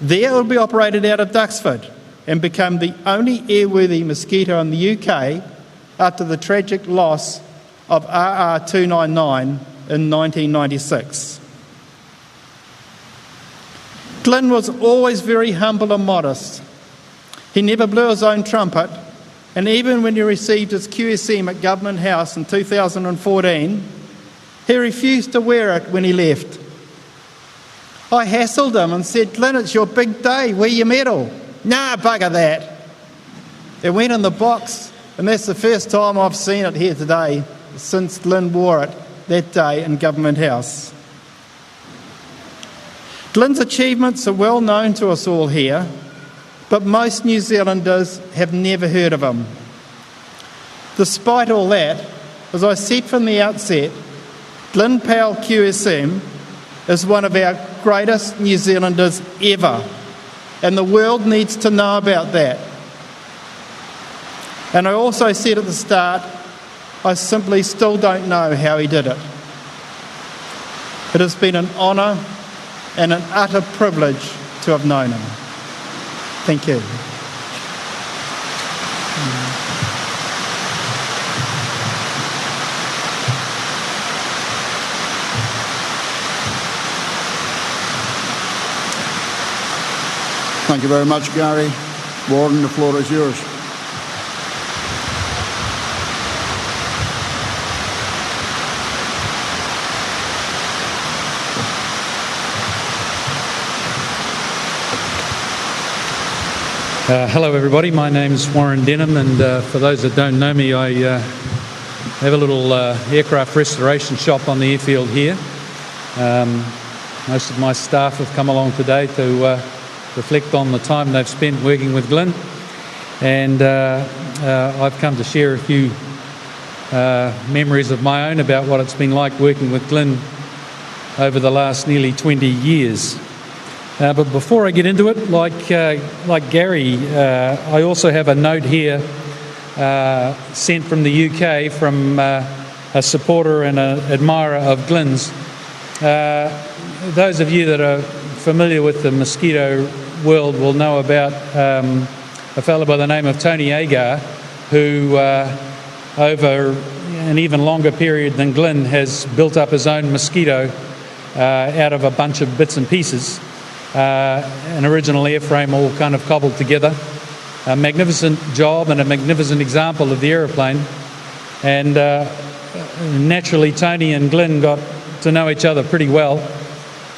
There it will be operated out of Duxford and become the only airworthy mosquito in the UK after the tragic loss of RR299 in 1996. Glyn was always very humble and modest. He never blew his own trumpet, and even when he received his QSM at Government House in 2014, he refused to wear it when he left. I hassled him and said, "Glyn, it's your big day, wear your medal." "Nah, bugger that." It went in the box, and that's the first time I've seen it here today since Glyn wore it that day in Government House. Glyn's achievements are well known to us all here, but most New Zealanders have never heard of him. Despite all that, as I said from the outset, Glyn Powell QSM is one of our greatest New Zealanders ever, and the world needs to know about that. And I also said at the start, I simply still don't know how he did it. It has been an honour and an utter privilege to have known him. Thank you. Thank you very much, Gary. Warren, the floor is yours. Hello everybody, my name's Warren Denham, and for those that don't know me, I have a little aircraft restoration shop on the airfield here. Most of my staff have come along today to reflect on the time they've spent working with Glyn, and I've come to share a few memories of my own about what it's been like working with Glyn over the last nearly 20 years. But before I get into it, like Gary, I also have a note here sent from the UK from a supporter and an admirer of Glyn's. Those of you that are familiar with the mosquito world will know about a fellow by the name of Tony Agar, who over an even longer period than Glyn has built up his own mosquito out of a bunch of bits and pieces. An original airframe all kind of cobbled together. A magnificent job and a magnificent example of the aeroplane. And naturally, Tony and Glyn got to know each other pretty well.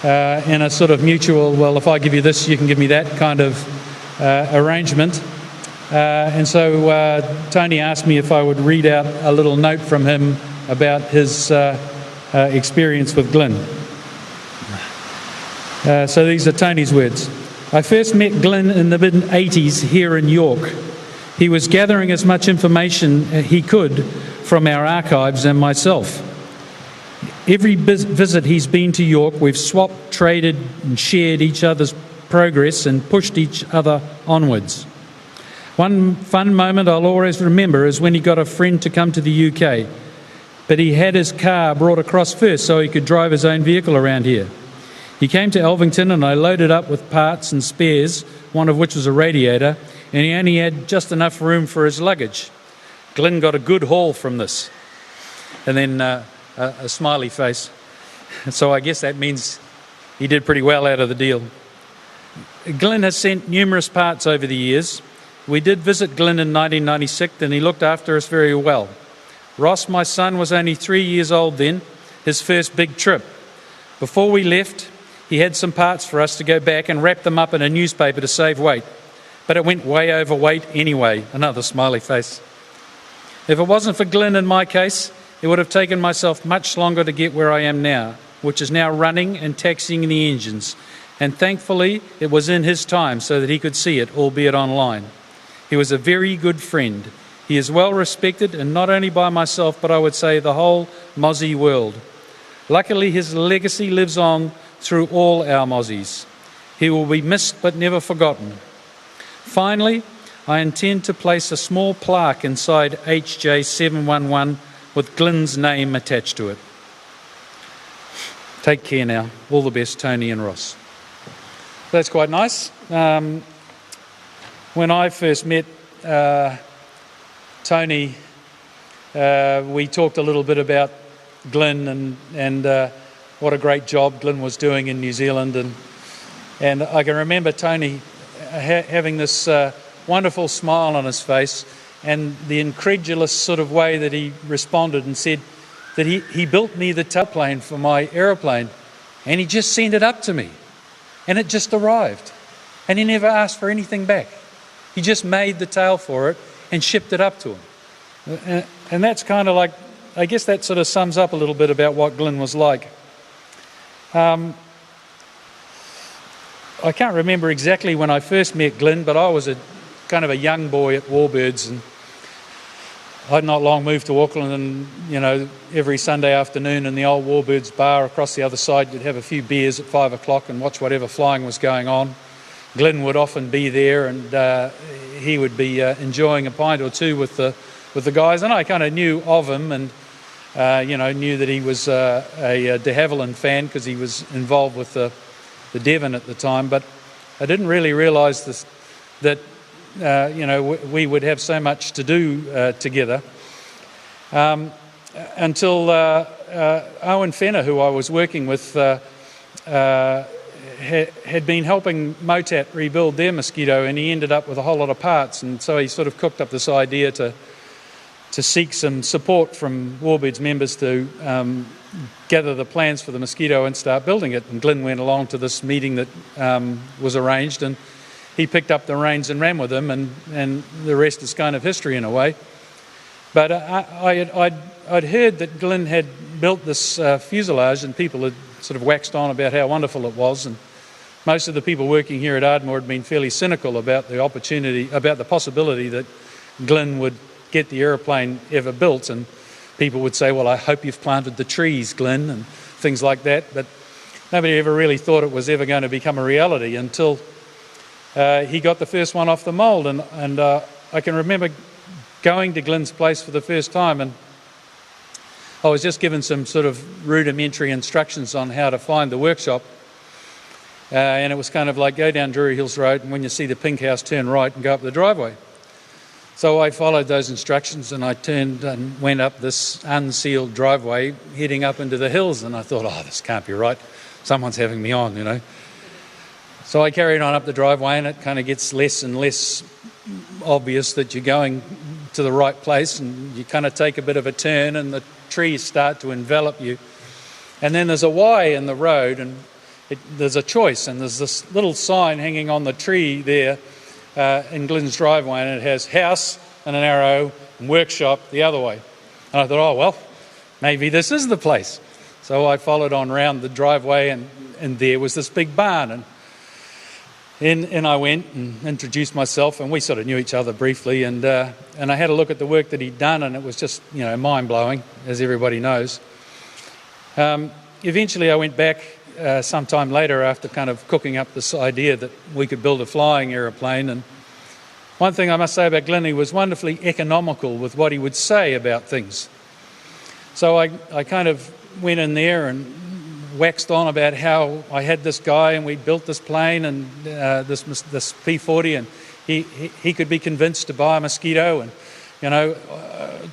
in a sort of mutual, well, if I give you this, you can give me that kind of arrangement. And so Tony asked me if I would read out a little note from him about his experience with Glyn. So these are Tony's words. I first met Glyn in the mid-80s here in York. He was gathering as much information he could from our archives and myself. Every visit he's been to York, we've swapped, traded and shared each other's progress and pushed each other onwards. One fun moment I'll always remember is when he got a friend to come to the UK, but he had his car brought across first so he could drive his own vehicle around here. He came to Elvington and I loaded up with parts and spares, one of which was a radiator, and he only had just enough room for his luggage. Glyn got a good haul from this. And then a smiley face. So I guess that means he did pretty well out of the deal. Glyn has sent numerous parts over the years. We did visit Glyn in 1996 and he looked after us very well. Ross, my son, was only 3 years old then, his first big trip. Before we left, he had some parts for us to go back and wrap them up in a newspaper to save weight. But it went way overweight anyway. Another smiley face. If it wasn't for Glyn in my case, it would have taken myself much longer to get where I am now, which is now running and taxiing the engines. And thankfully, it was in his time so that he could see it, albeit online. He was a very good friend. He is well respected, and not only by myself, but I would say the whole Mozzie world. Luckily, his legacy lives on through all our Mozzies. He will be missed but never forgotten. Finally, I intend to place a small plaque inside HJ711 with Glyn's name attached to it. Take care now. All the best, Tony and Ross. That's quite nice. When I first met Tony, we talked a little bit about Glyn and what a great job Glyn was doing in New Zealand. And I can remember Tony having this wonderful smile on his face and the incredulous sort of way that he responded and said that he built me the tailplane for my aeroplane and he just sent it up to me and it just arrived and he never asked for anything back. He just made the tail for it and shipped it up to him. And that's kind of like, I guess that sort of sums up a little bit about what Glyn was like. I can't remember exactly when I first met Glyn, but I was a kind of a young boy at Warbirds, and I'd not long moved to Auckland, and you know, every Sunday afternoon in the old Warbirds bar across the other side, you'd have a few beers at 5 o'clock and watch whatever flying was going on. Glyn would often be there, and he would be enjoying a pint or two with the guys, and I kind of knew of him, and knew that he was a de Havilland fan because he was involved with the Devon at the time, but I didn't really realise that we would have so much to do together until Owen Fenner, who I was working with, had been helping Motat rebuild their Mosquito, and he ended up with a whole lot of parts, and so he sort of cooked up this idea to seek some support from Warbirds members to gather the plans for the Mosquito and start building it. And Glyn went along to this meeting that was arranged, and he picked up the reins and ran with them, and the rest is kind of history in a way. But I'd heard that Glyn had built this fuselage, and people had sort of waxed on about how wonderful it was, and most of the people working here at Ardmore had been fairly cynical about the possibility that Glyn would get the aeroplane ever built, and people would say, well, I hope you've planted the trees, Glyn, and things like that, but nobody ever really thought it was ever going to become a reality until he got the first one off the mould, and I can remember going to Glyn's place for the first time, and I was just given some sort of rudimentary instructions on how to find the workshop, and it was kind of like, go down Drury Hills Road, and when you see the pink house, turn right and go up the driveway. So I followed those instructions, and I turned and went up this unsealed driveway heading up into the hills, and I thought, oh, this can't be right. Someone's having me on, you know. So I carried on up the driveway, and it kind of gets less and less obvious that you're going to the right place, and you kind of take a bit of a turn and the trees start to envelop you. And then there's a Y in the road, and there's a choice, and there's this little sign hanging on the tree there in Glyn's driveway, and it has house and an arrow and workshop the other way. And I thought, oh, well, maybe this is the place. So I followed on round the driveway, and there was this big barn. And I went and introduced myself, and we sort of knew each other briefly. And I had a look at the work that he'd done, and it was just, mind-blowing, as everybody knows. Eventually I went back sometime later after kind of cooking up this idea that we could build a flying aeroplane. And one thing I must say about Glyn, he was wonderfully economical with what he would say about things. So I kind of went in there and waxed on about how I had this guy and we built this plane and this P-40, and he could be convinced to buy a Mosquito, and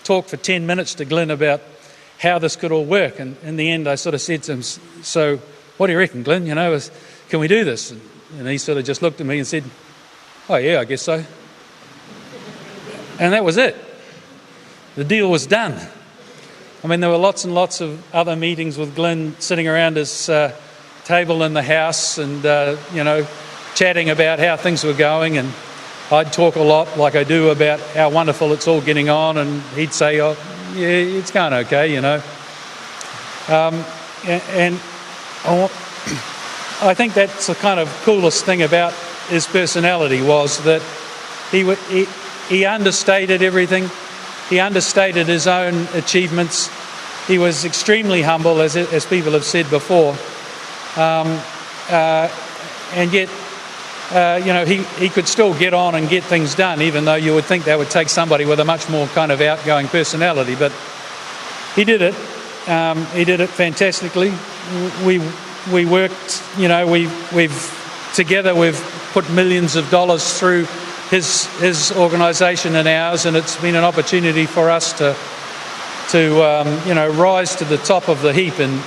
talk for 10 minutes to Glyn about how this could all work. And in the end I sort of said to him, so what do you reckon, Glyn, can we do this? And he sort of just looked at me and said, oh yeah, I guess so. And that was it. The deal was done. I mean, there were lots and lots of other meetings with Glyn sitting around his table in the house and, chatting about how things were going. And I'd talk a lot, like I do, about how wonderful it's all getting on. And he'd say, oh, yeah, it's going okay, And I think that's the kind of coolest thing about his personality, was that he understated everything. He understated his own achievements. He was extremely humble, as people have said before. And yet, he could still get on and get things done, even though you would think that would take somebody with a much more kind of outgoing personality. But he did it. He did it fantastically. We worked, we've put millions of dollars through his organisation and ours, and it's been an opportunity for us to rise to the top of the heap in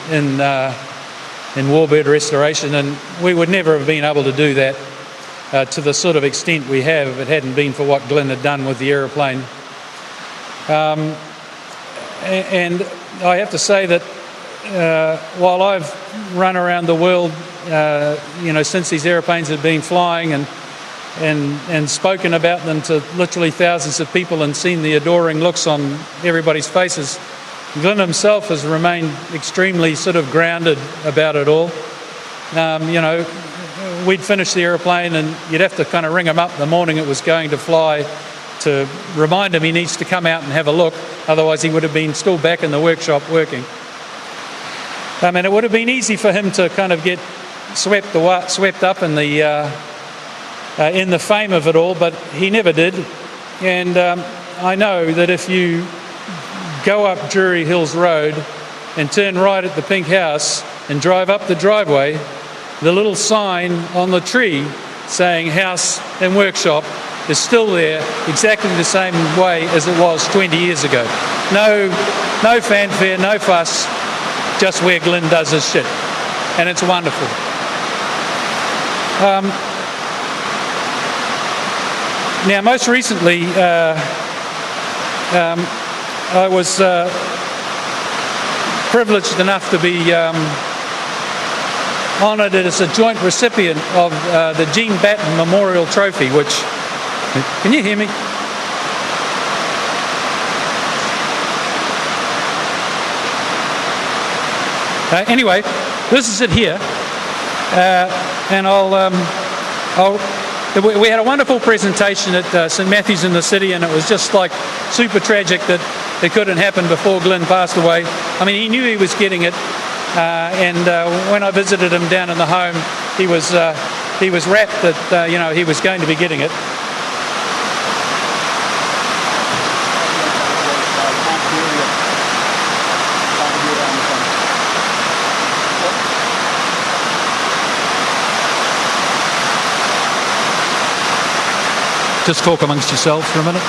warbird restoration, and we would never have been able to do that to the sort of extent we have if it hadn't been for what Glyn had done with the aeroplane. And I have to say that while I've run around the world, since these aeroplanes have been flying and spoken about them to literally thousands of people and seen the adoring looks on everybody's faces, Glyn himself has remained extremely sort of grounded about it all. We'd finish the aeroplane and you'd have to kind of ring him up the morning it was going to fly to remind him he needs to come out and have a look, otherwise he would have been still back in the workshop working. And it would have been easy for him to kind of get swept up in the fame of it all, but he never did. And I know that if you go up Drury Hills Road and turn right at the pink house and drive up the driveway, the little sign on the tree saying house and workshop is still there, exactly the same way as it was 20 years ago. No fanfare, no fuss, just where Glyn does his shit. And it's wonderful. Now, most recently, I was privileged enough to be honoured as a joint recipient of the Jean Batten Memorial Trophy, which... Can you hear me? Anyway, this is it here. And we had a wonderful presentation at St Matthew's in the city, and it was just like super tragic that it couldn't happen before Glyn passed away. I mean, he knew he was getting it, and when I visited him down in the home, he was rapt that he was going to be getting it. Just talk amongst yourselves for a minute.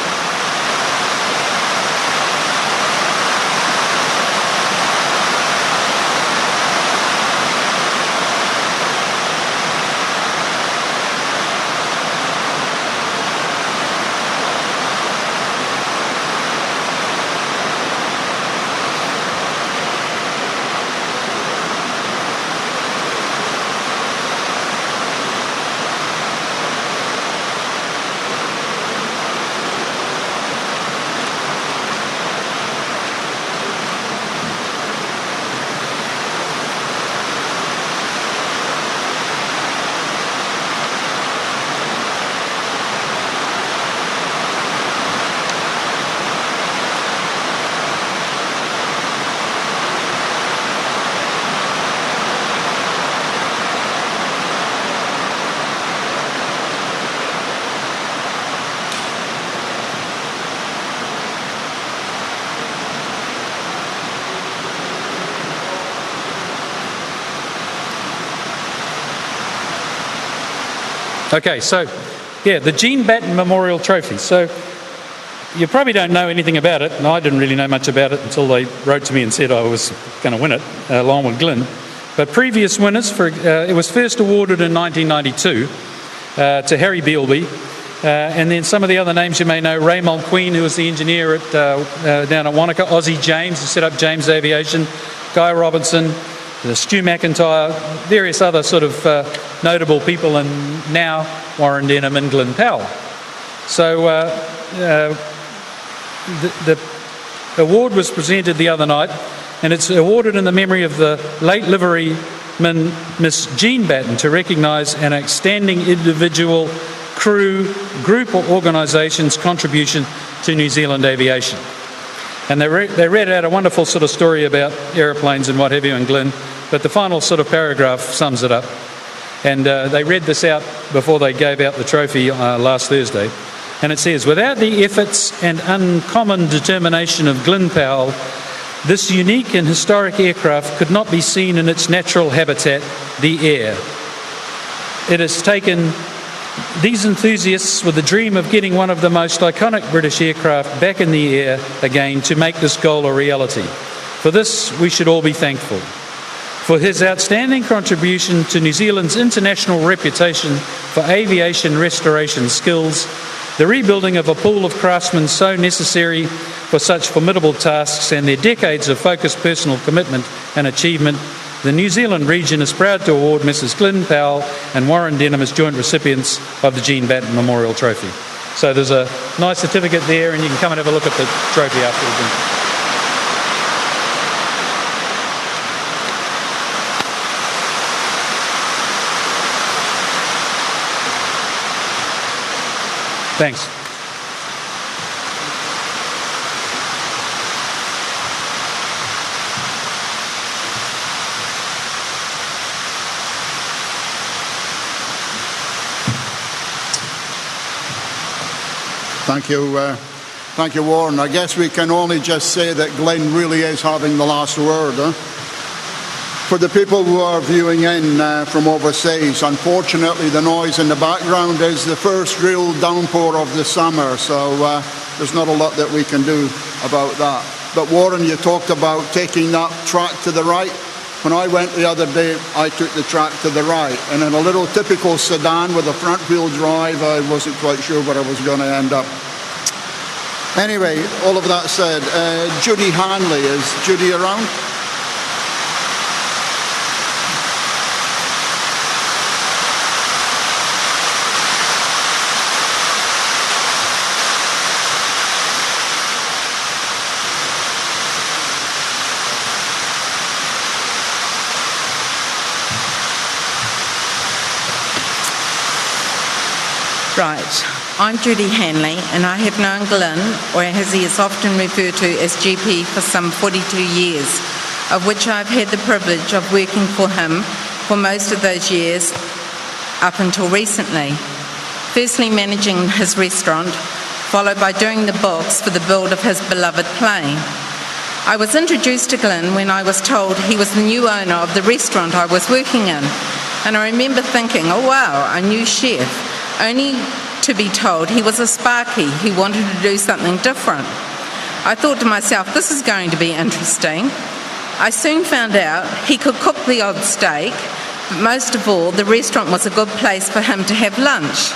Okay, so, the Gene Batten Memorial Trophy. So, you probably don't know anything about it, and I didn't really know much about it until they wrote to me and said I was going to win it, along with Glyn. But previous winners, it was first awarded in 1992 to Harry Beelby, and then some of the other names you may know, Ray Mulqueen, who was the engineer down at Wanaka, Ozzie James, who set up James Aviation, Guy Robinson, Stu McIntyre, various other sort of notable people, and now Warren Denham and Glyn Powell. So the award was presented the other night, and it's awarded in the memory of the late liveryman Miss Jean Batten to recognise an outstanding individual, crew, group or organisation's contribution to New Zealand aviation. And they read out a wonderful sort of story about aeroplanes and what have you in Glyn, but the final sort of paragraph sums it up. And they read this out before they gave out the trophy last Thursday. And it says, without the efforts and uncommon determination of Glyn Powell, this unique and historic aircraft could not be seen in its natural habitat, the air. It has taken these enthusiasts with the dream of getting one of the most iconic British aircraft back in the air again to make this goal a reality. For this, we should all be thankful. For his outstanding contribution to New Zealand's international reputation for aviation restoration skills, the rebuilding of a pool of craftsmen so necessary for such formidable tasks, and their decades of focused personal commitment and achievement, the New Zealand region is proud to award Mrs. Glyn Powell and Warren Denham as joint recipients of the Jean Batten Memorial Trophy. So there's a nice certificate there, and you can come and have a look at the trophy afterwards. Thanks. Thank you, Warren. I guess we can only just say that Glyn really is having the last word. For the people who are viewing in from overseas, unfortunately the noise in the background is the first real downpour of the summer, so there's not a lot that we can do about that. But Warren, you talked about taking that track to the right. When I went the other day, I took the track to the right, and in a little typical sedan with a front-wheel drive, I wasn't quite sure where I was going to end up. Anyway, all of that said, Judy Hanley, is Judy around? Right, I'm Judy Hanley, and I have known Glyn, or as he is often referred to as GP, for some 42 years, of which I've had the privilege of working for him for most of those years up until recently. Firstly, managing his restaurant, followed by doing the books for the build of his beloved plane. I was introduced to Glyn when I was told he was the new owner of the restaurant I was working in, and I remember thinking, oh wow, a new chef, only to be told he was a sparky who wanted to do something different. I thought to myself, this is going to be interesting. I soon found out he could cook the odd steak, but most of all, the restaurant was a good place for him to have lunch.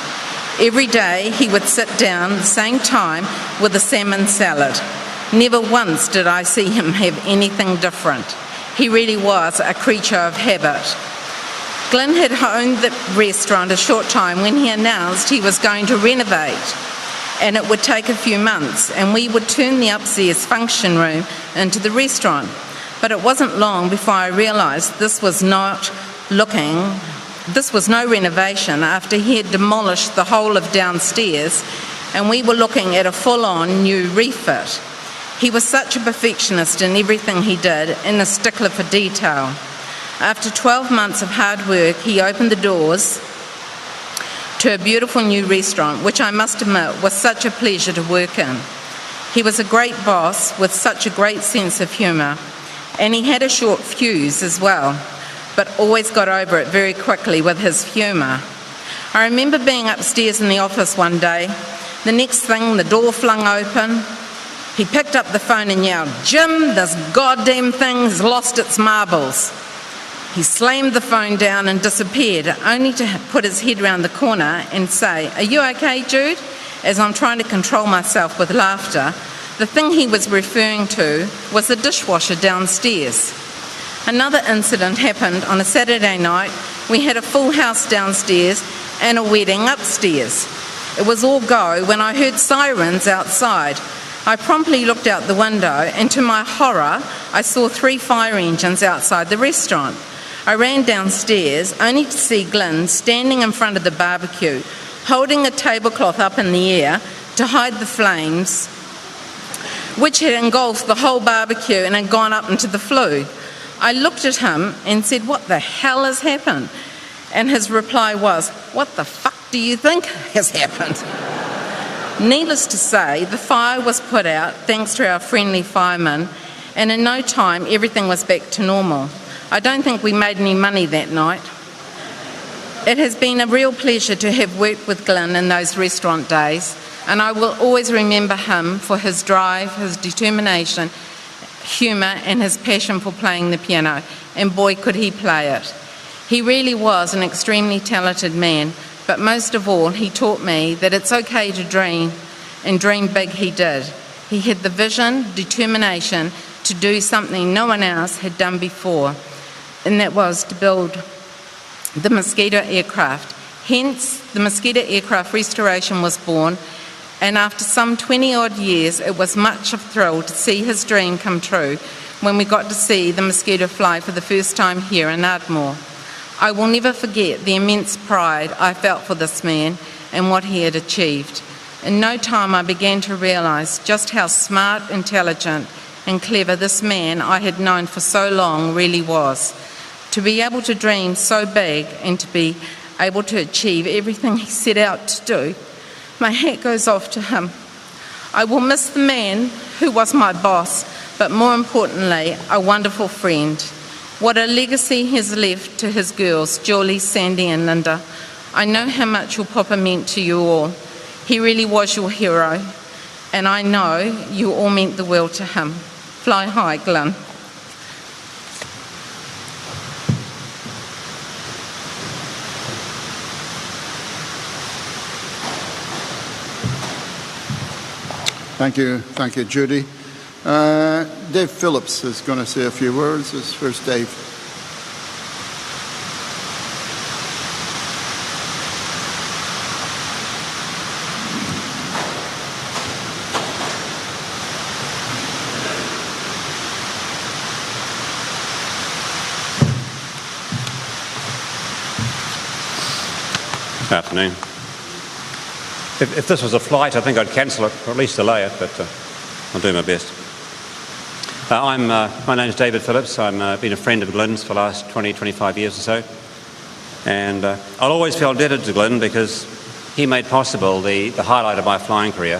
Every day he would sit down at the same time with a salmon salad. Never once did I see him have anything different. He really was a creature of habit. Glyn had owned the restaurant a short time when he announced he was going to renovate, and it would take a few months, and we would turn the upstairs function room into the restaurant. But it wasn't long before I realised this was no renovation after he had demolished the whole of downstairs, and we were looking at a full-on new refit. He was such a perfectionist in everything he did, and a stickler for detail. After 12 months of hard work, he opened the doors to a beautiful new restaurant, which I must admit was such a pleasure to work in. He was a great boss with such a great sense of humour, and he had a short fuse as well, but always got over it very quickly with his humour. I remember being upstairs in the office one day. The next thing, the door flung open. He picked up the phone and yelled, "Jim, this goddamn thing's lost its marbles." He slammed the phone down and disappeared, only to put his head round the corner and say, "Are you okay, Jude?" As I'm trying to control myself with laughter. The thing he was referring to was the dishwasher downstairs. Another incident happened on a Saturday night. We had a full house downstairs and a wedding upstairs. It was all go when I heard sirens outside. I promptly looked out the window and to my horror, I saw 3 fire engines outside the restaurant. I ran downstairs only to see Glyn standing in front of the barbecue, holding a tablecloth up in the air to hide the flames, which had engulfed the whole barbecue and had gone up into the flue. I looked at him and said, "What the hell has happened?" And his reply was, "What the fuck do you think has happened?" Needless to say, the fire was put out thanks to our friendly firemen, and in no time everything was back to normal. I don't think we made any money that night. It has been a real pleasure to have worked with Glyn in those restaurant days, and I will always remember him for his drive, his determination, humour and his passion for playing the piano, and boy could he play it. He really was an extremely talented man, but most of all he taught me that it's okay to dream, and dream big he did. He had the vision, determination to do something no one else had done before, and that was to build the Mosquito aircraft. Hence, the Mosquito aircraft restoration was born, and after some 20 odd years, it was much of a thrill to see his dream come true when we got to see the Mosquito fly for the first time here in Ardmore. I will never forget the immense pride I felt for this man and what he had achieved. In no time, I began to realise just how smart, intelligent and clever this man I had known for so long really was. To be able to dream so big and to be able to achieve everything he set out to do, my hat goes off to him. I will miss the man who was my boss, but more importantly, a wonderful friend. What a legacy he has left to his girls, Julie, Sandy and Linda. I know how much your papa meant to you all. He really was your hero, and I know you all meant the world to him. Fly high, Glyn. Thank you, Judy. Dave Phillips is going to say a few words. First, Dave. Good afternoon. If this was a flight, I think I'd cancel it, or at least delay it, but I'll do my best. My name's David Phillips. I've been a friend of Glyn's for the last 20, 25 years or so. And I'll always feel indebted to Glyn because he made possible the highlight of my flying career,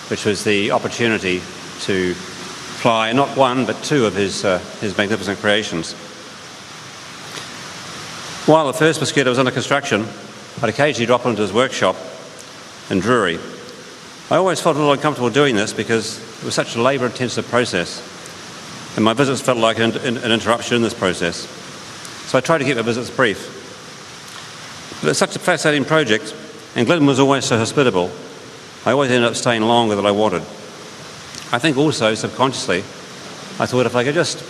which was the opportunity to fly not one, but 2 of his magnificent creations. While the first Mosquito was under construction, I'd occasionally drop into his workshop in Drury. I always felt a little uncomfortable doing this because it was such a labour-intensive process, and my visits felt like an interruption in this process. So I tried to keep my visits brief. But it's such a fascinating project, and Glyn was always so hospitable, I always ended up staying longer than I wanted. I think also, subconsciously, I thought if I could just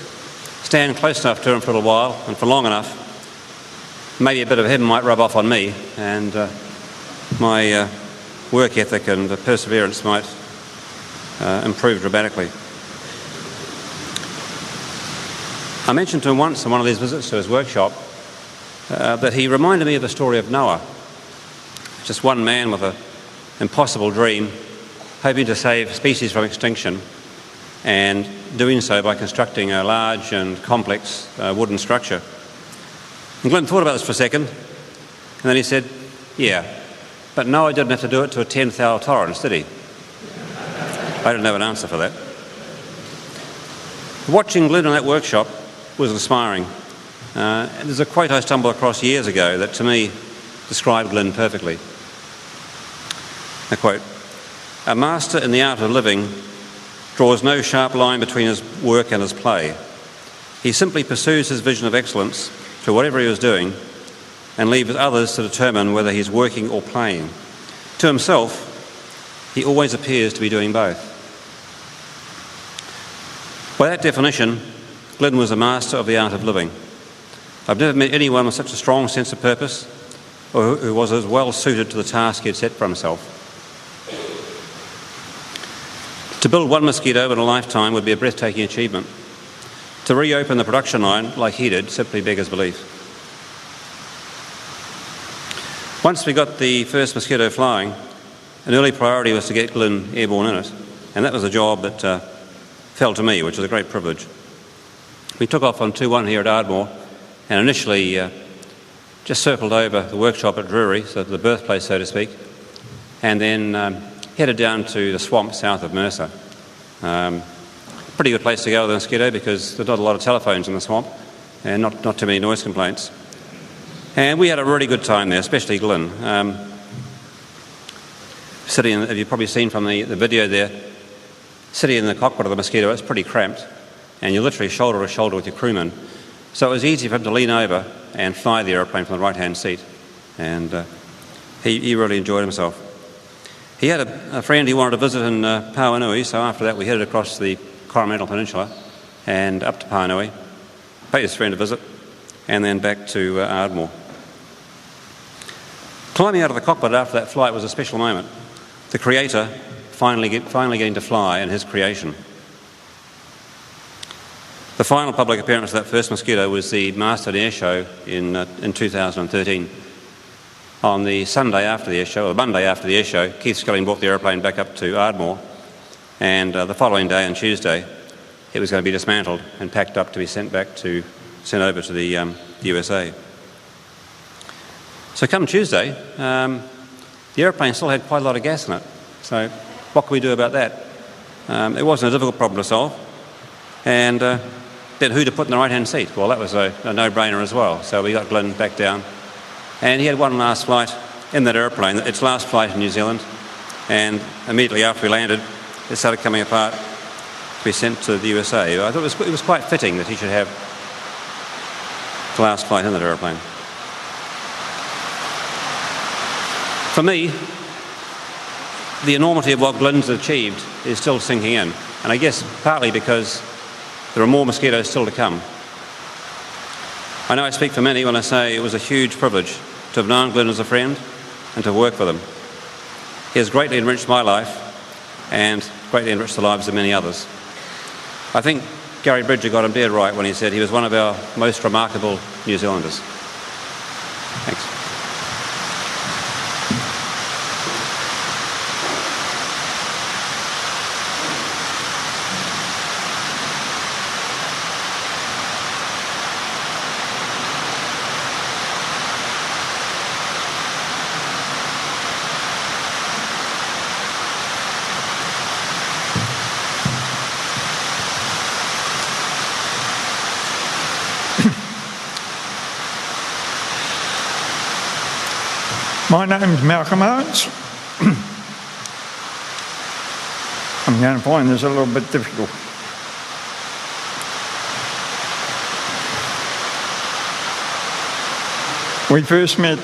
stand close enough to him for a little while, and for long enough, maybe a bit of him might rub off on me, and my work ethic and perseverance might improve dramatically. I mentioned to him once on one of these visits to his workshop that he reminded me of the story of Noah. Just one man with an impossible dream, hoping to save species from extinction, and doing so by constructing a large and complex wooden structure. And Glyn thought about this for a second, and then he said, "Yeah, but Noah didn't have to do it to a 10th hour tolerance, did he?" I didn't have an answer for that. Watching Glyn in that workshop was inspiring. There's a quote I stumbled across years ago that to me describe Glyn perfectly. I quote, "A master in the art of living draws no sharp line between his work and his play. He simply pursues his vision of excellence through whatever he is doing and leaves others to determine whether he's working or playing. To himself, he always appears to be doing both." By that definition, Glyn was a master of the art of living. I've never met anyone with such a strong sense of purpose or who was as well suited to the task he had set for himself. To build one mosquito in a lifetime would be a breathtaking achievement. To reopen the production line like he did simply beggars belief. Once we got the first mosquito flying, an early priority was to get Glyn airborne in it, and that was a job that fell to me, which was a great privilege. We took off on 2-1 here at Ardmore, and initially just circled over the workshop at Drury, so the birthplace, so to speak, and then headed down to the swamp south of Mercer. Pretty good place to go with a mosquito because there's not a lot of telephones in the swamp and not too many noise complaints. And we had a really good time there, especially Glyn. Sitting in, you've probably seen from the video there, sitting in the cockpit of the mosquito, it's pretty cramped, and you're literally shoulder to shoulder with your crewman. So it was easy for him to lean over and fly the aeroplane from the right-hand seat, and he really enjoyed himself. He had a friend he wanted to visit in Pauanui, so after that we headed across the Coromandel Peninsula and up to Pauanui, paid his friend a visit, and then back to Ardmore. Climbing out of the cockpit after that flight was a special moment. The creator finally getting to fly in his creation. The final public appearance of that first mosquito was the Marsden Air Show in 2013. On the Sunday after the air show, or the Monday after the air show, Keith Skilling brought the aeroplane back up to Ardmore, and the following day, on Tuesday, it was going to be dismantled and packed up to be sent over to the USA. So come Tuesday, the aeroplane still had quite a lot of gas in it. So what could we do about that? It wasn't a difficult problem to solve. And then who to put in the right-hand seat? Well, that was a no-brainer as well. So we got Glyn back down. And he had one last flight in that aeroplane, its last flight in New Zealand. And immediately after we landed, it started coming apart to be sent to the USA. I thought it was quite fitting that he should have the last flight in that aeroplane. For me, the enormity of what Glyn's achieved is still sinking in. And I guess partly because there are more mosquitoes still to come. I know I speak for many when I say it was a huge privilege to have known Glyn as a friend and to work with him. He has greatly enriched my life and greatly enriched the lives of many others. I think Gary Bridger got him dead right when he said he was one of our most remarkable New Zealanders. Thanks. My name's Malcolm Owens. I'm going to find this a little bit difficult. We first met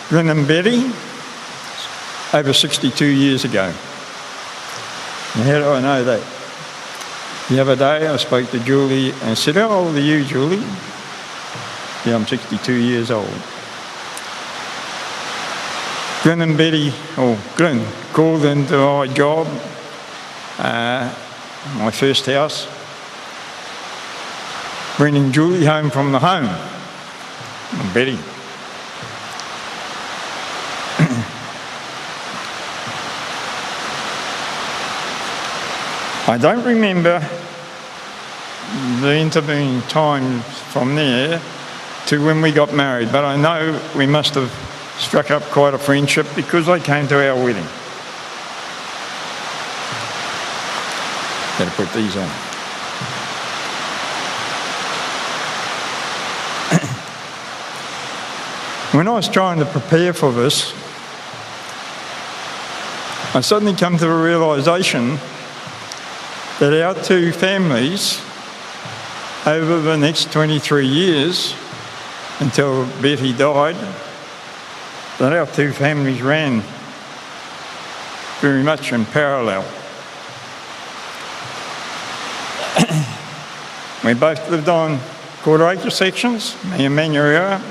Glyn and Betty over 62 years ago. And how do I know that? The other day I spoke to Julie and said, "How old are you, Julie?" "Yeah, I'm 62 years old." Glyn and Betty, or Glyn, called into my job, my first house, bringing Julie home from the home, and Betty. I don't remember the intervening times from there to when we got married, but I know we must have struck up quite a friendship because I came to our wedding. Better put these on. When I was trying to prepare for this, I suddenly come to the realisation that our two families, over the next 23 years, until Betty died, that our two families ran very much in parallel. We both lived on quarter-acre sections, me and Manuela,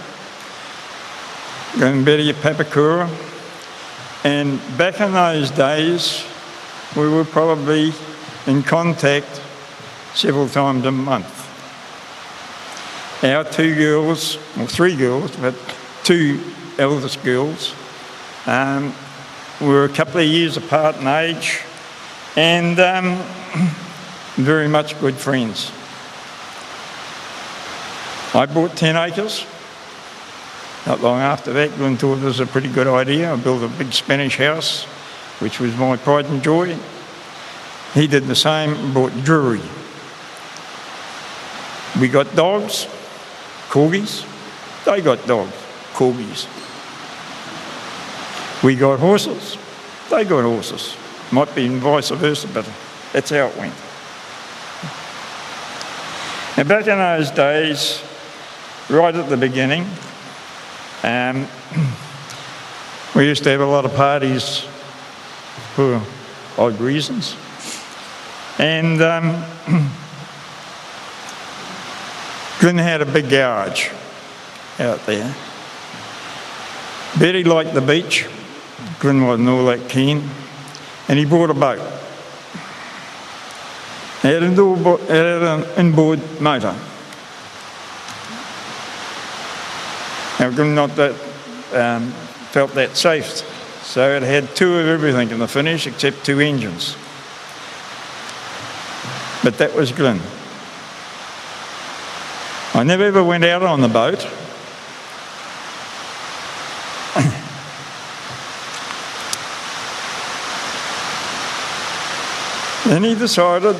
and Betty at Papakura. And back in those days, we were probably in contact several times a month. Our two girls, or three girls, but two eldest girls, were a couple of years apart in age and very much good friends. I bought 10 acres. Not long after that, Glyn thought it was a pretty good idea. I built a big Spanish house, which was my pride and joy. He did the same and bought Drury. We got dogs, corgis. They got dogs, corgis. We got horses. They got horses. Might be vice versa, but that's how it went. Now, back in those days, right at the beginning, we used to have a lot of parties for odd reasons. And Glyn had a big garage out there. Betty liked the beach. Glyn wasn't all that keen. And he bought a boat. It had an inboard motor. Now, Glyn not that felt that safe, so it had two of everything in the finish except two engines. But that was Glyn. I never ever went out on the boat. Then he decided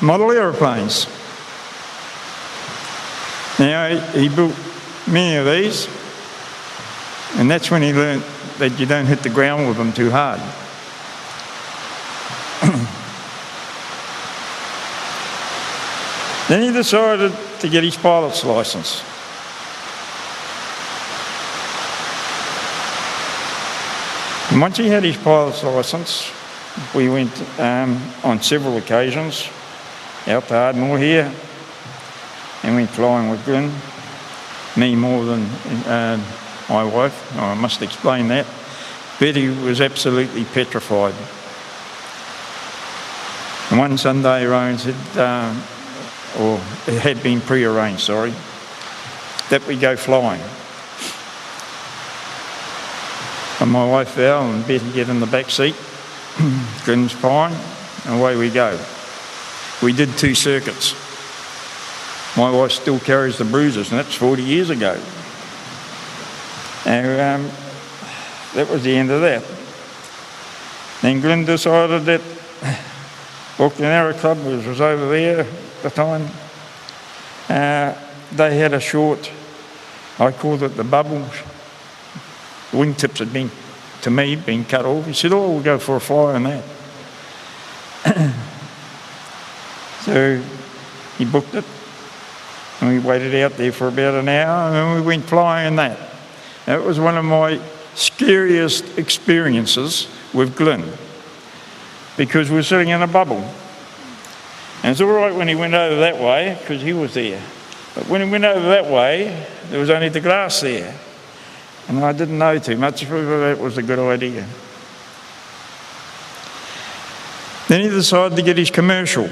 model aeroplanes. Now, he built many of these, and that's when he learnt that you don't hit the ground with them too hard. Then he decided to get his pilot's licence. And once he had his pilot's licence, we went on several occasions out to Ardmore here and went flying with Glyn. Me more than my wife. I must explain that. Betty was absolutely petrified. And one Sunday arranged or it had been pre-arranged, sorry, that we go flying. And my wife Val and Betty get in the back seat. Glyn's fine, and away we go. We did 2 circuits. My wife still carries the bruises, and that's 40 years ago. And that was the end of that. Then Glyn decided that Auckland Aero Club was over there at the time. They had a short, I called it the bubbles. The wingtips had been, to me, been cut off. He said, oh, we'll go for a fly on that. So he booked it, and we waited out there for about an hour, and then we went flying in that. That was one of my scariest experiences with Glyn, because we were sitting in a bubble. And it's all right when he went over that way, because he was there. But when he went over that way, there was only the glass there. And I didn't know too much whether that was a good idea. Then he decided to get his commercial.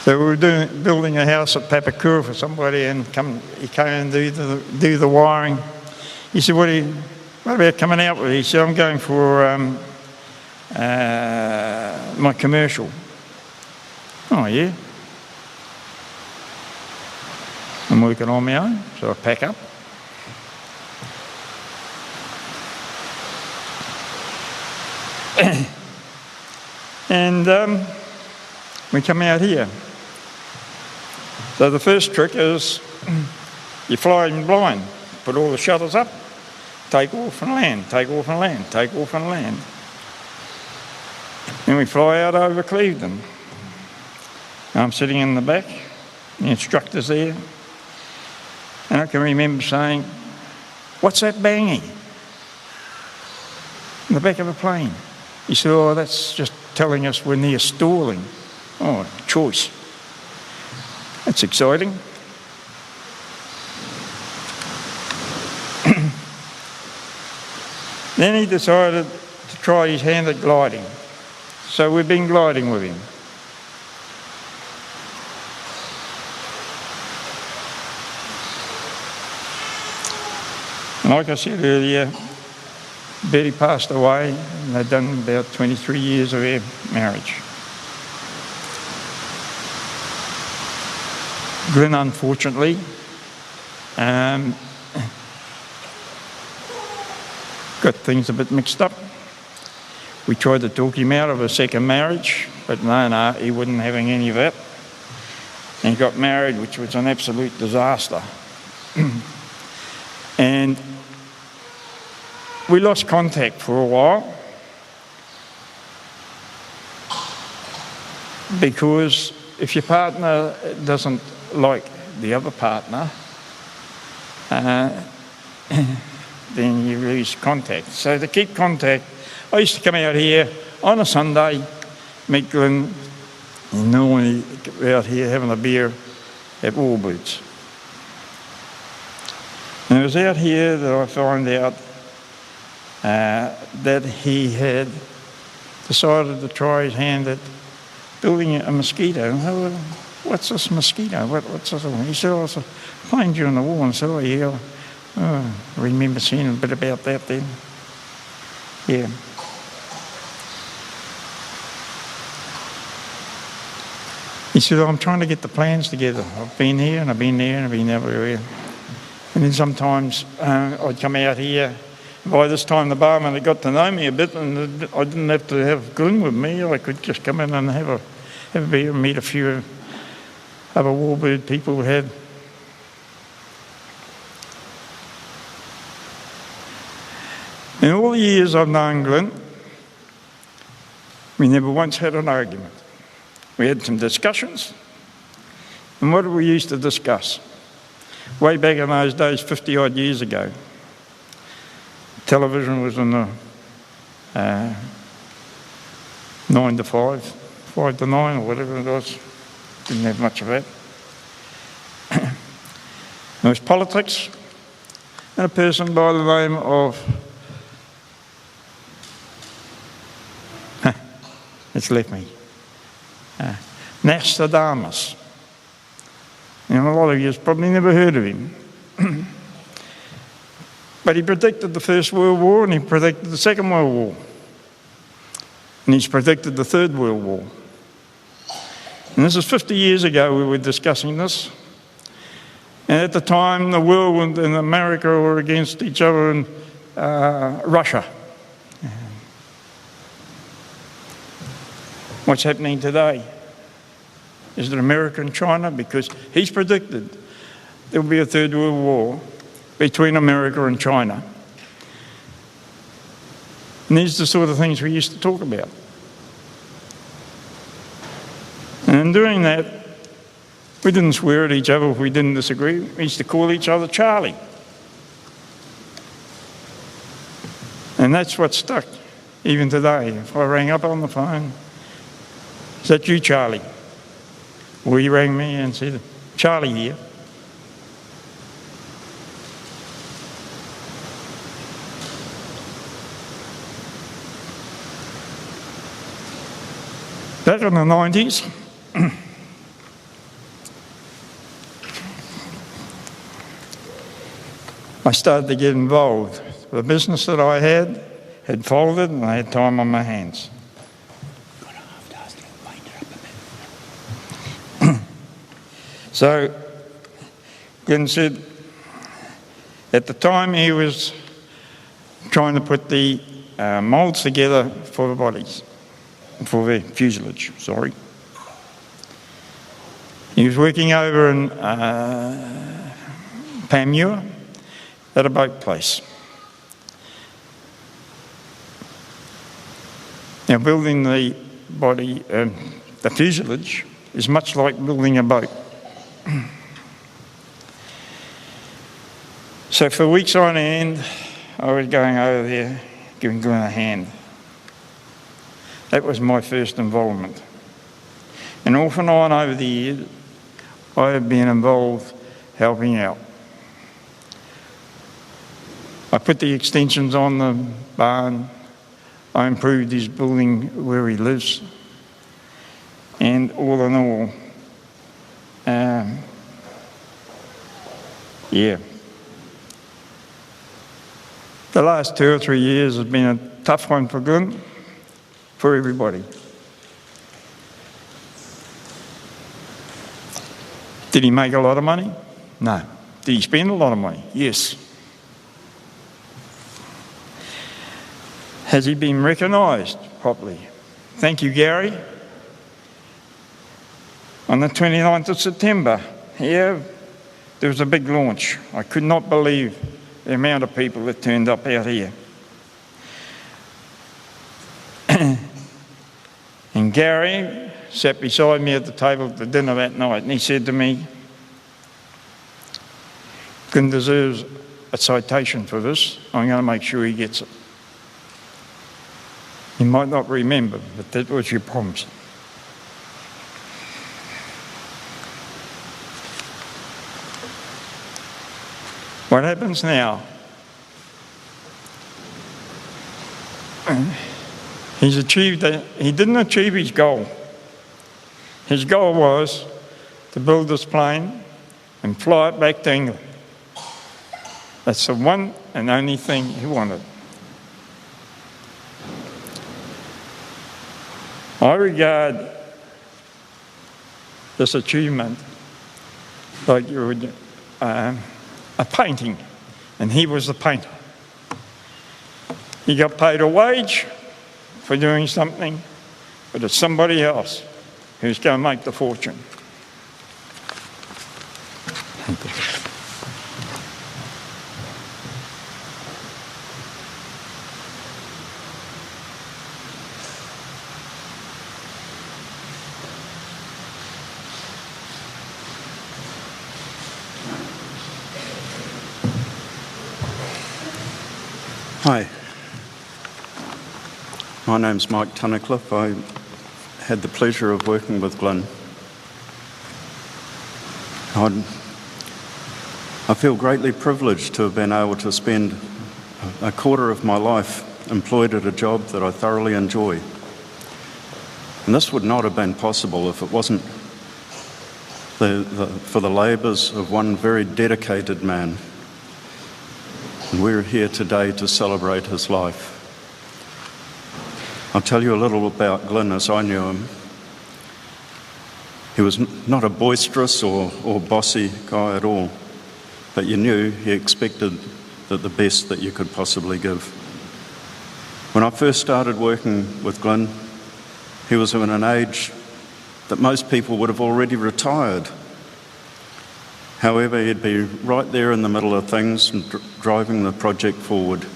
So we were building a house at Papakura for somebody, and he came and do the wiring. He said, what about coming out with it? He said, I'm going for my commercial. Oh, yeah. I'm working on my own, so I pack up. And we come out here. So the first trick is you fly in blind, put all the shutters up, take off and land, take off and land, take off and land. Then we fly out over Clevedon. I'm sitting in the back, the instructor's there, and I can remember saying, "What's that banging?" In the back of the plane. He said, "Oh, that's just telling us we're near stalling." Oh, choice. That's exciting. Then he decided to try his hand at gliding. So we've been gliding with him. And like I said earlier, Betty passed away and they'd done about 23 years of their marriage. Glyn, unfortunately, got things a bit mixed up. We tried to talk him out of a second marriage, but no, he wasn't having any of that. And he got married, which was an absolute disaster. And we lost contact for a while because if your partner doesn't like the other partner, then you lose contact. So to keep contact, I used to come out here on a Sunday, meet Glyn, and normally out here having a beer at Warboots. And it was out here that I found out that he had decided to try his hand at building a mosquito. And I said, "Well, what's this mosquito? What's this?" He said, "Oh, it's a plane during the war." And so I remember seeing a bit about that then. Yeah. He said, "I'm trying to get the plans together. I've been here and I've been there and I've been everywhere." And then sometimes I'd come out here. By this time the barman had got to know me a bit and I didn't have to have Glyn with me. I could just come in and have a beer and meet a few other warbird people who had. In all the years I've known Glyn, we never once had an argument. We had some discussions. And what did we used to discuss? Way back in those days, 50-odd years ago, television was in the 9 to 5, 5 to 9 or whatever it was. Didn't have much of that. There was politics and a person by the name of, it's left me, Nostradamus. And a lot of you have probably never heard of him. But he predicted the First World War and he predicted the Second World War. And he's predicted the Third World War. And this is 50 years ago we were discussing this. And at the time the world and America were against each other and Russia. What's happening today? Is it America and China? Because he's predicted there will be a Third World War between America and China. And these are the sort of things we used to talk about. And in doing that, we didn't swear at each other if we didn't disagree. We used to call each other Charlie. And that's what stuck, even today. If I rang up on the phone, "Is that you, Charlie?" Or he rang me and said, "Charlie here." Back in the 90s, I started to get involved. The business that I had folded and I had time on my hands. So Glyn said at the time he was trying to put the moulds together for the bodies, for the fuselage, sorry. He was working over in Panmure at a boat place. Now, building the body, the fuselage, is much like building a boat. So for weeks on end, I was going over there, giving Glyn a hand. That was my first involvement. And off and on over the years, I have been involved helping out. I put the extensions on the barn. I improved his building where he lives. And all in all, the last 2 or 3 years has been a tough one for Glyn, for everybody. Did he make a lot of money? No. Did he spend a lot of money? Yes. Has he been recognised properly? Thank you, Gary. On the 29th of September, here, there was a big launch. I could not believe the amount of people that turned up out here. And Gary sat beside me at the table at the dinner that night, and he said to me, Glyn deserves a citation for this. I'm going to make sure he gets it. You might not remember, but that was your promise. What happens now? He didn't achieve his goal. His goal was to build this plane and fly it back to England. That's the one and only thing he wanted. I regard this achievement like you would a painting, and he was the painter. He got paid a wage for doing something, but it's somebody else who's going to make the fortune. Thank you. Hi, my name's Mike Tunnicliffe. I had the pleasure of working with Glyn. I feel greatly privileged to have been able to spend a quarter of my life employed at a job that I thoroughly enjoy. And this would not have been possible if it wasn't for the labours of one very dedicated man. And we're here today to celebrate his life. I'll tell you a little about Glyn as I knew him. He was not a boisterous or bossy guy at all, but you knew he expected the best that you could possibly give. When I first started working with Glyn, he was in an age that most people would have already retired. However, he'd be right there in the middle of things and driving the project forward.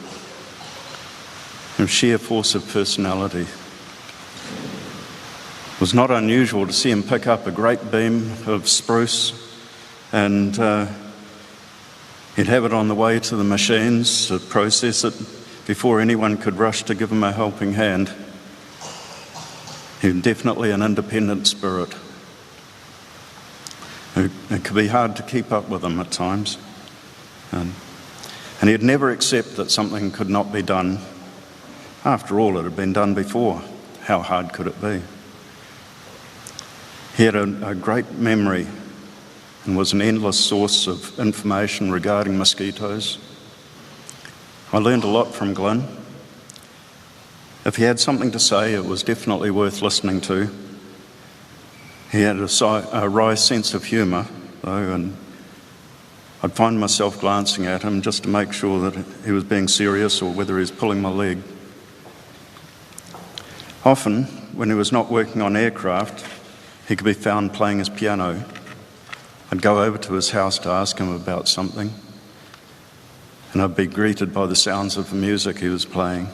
From sheer force of personality. It was not unusual to see him pick up a great beam of spruce and he'd have it on the way to the machines to process it before anyone could rush to give him a helping hand. He was definitely an independent spirit. It could be hard to keep up with him at times. And he'd never accept that something could not be done. After all, it had been done before. How hard could it be? He had a great memory and was an endless source of information regarding mosquitoes. I learned a lot from Glyn. If he had something to say, it was definitely worth listening to. He had a wry sense of humour, though, and I'd find myself glancing at him just to make sure that he was being serious or whether he was pulling my leg. Often, when he was not working on aircraft, he could be found playing his piano. I'd go over to his house to ask him about something, and I'd be greeted by the sounds of the music he was playing.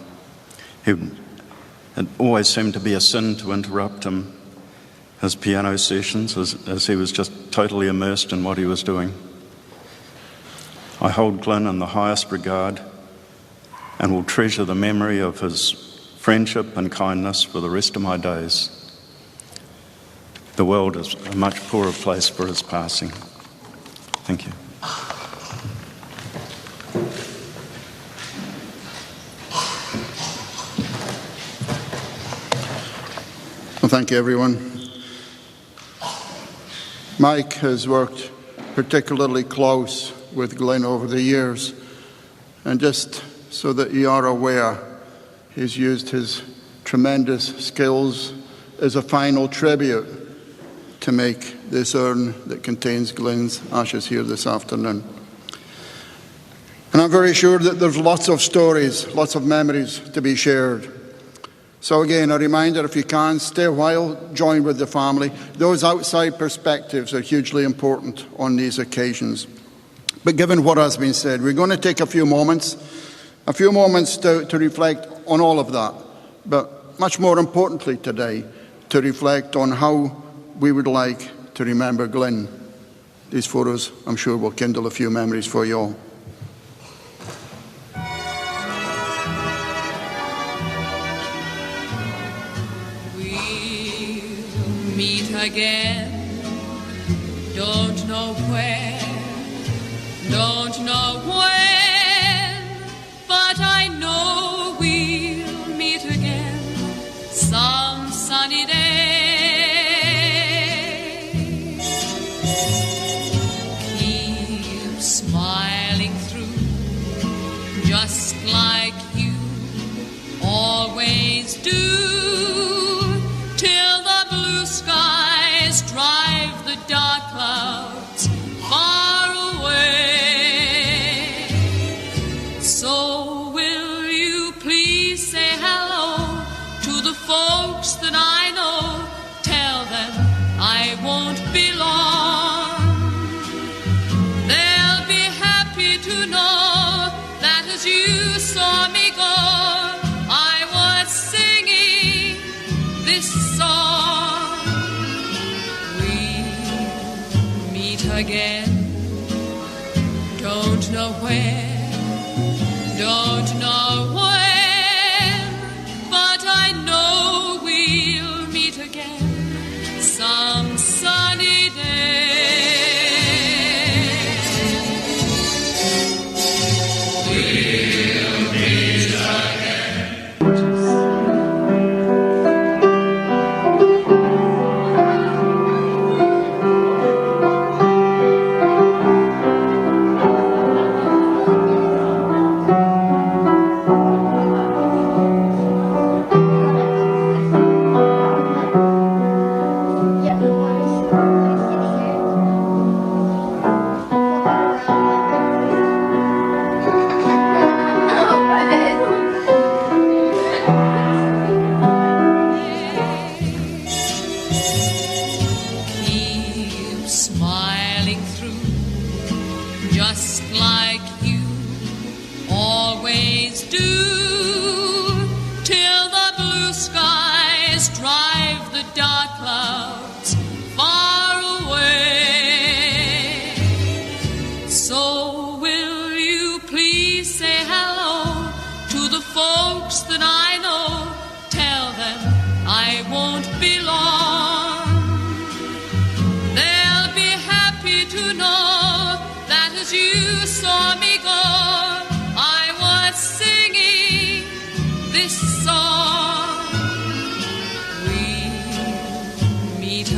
It always seemed to be a sin to interrupt his piano sessions, as he was just totally immersed in what he was doing. I hold Glyn in the highest regard and will treasure the memory of his friendship and kindness for the rest of my days. The world is a much poorer place for his passing. Thank you. Well, thank you, everyone. Mike has worked particularly close with Glyn over the years, and just so that you are aware, he's used his tremendous skills as a final tribute to make this urn that contains Glyn's ashes here this afternoon. And I'm very sure that there's lots of stories, lots of memories to be shared. So again, a reminder, if you can, stay a while, join with the family. Those outside perspectives are hugely important on these occasions. But given what has been said, we're going to take a few moments to reflect on all of that. But much more importantly today, to reflect on how we would like to remember Glyn. These photos, I'm sure, will kindle a few memories for you all. Meet again, don't know where, don't know when, but I know we'll meet again some sunny day. Keep smiling through, just like you always do. Skies drive the dark clouds far away. So will you please say hello to the folks that I know? Tell them I won't be long. They'll be happy to know that as you saw me go, I was singing this song. Again, don't know where, don't know when, but I know we'll meet again some sunny day. We'll meet again.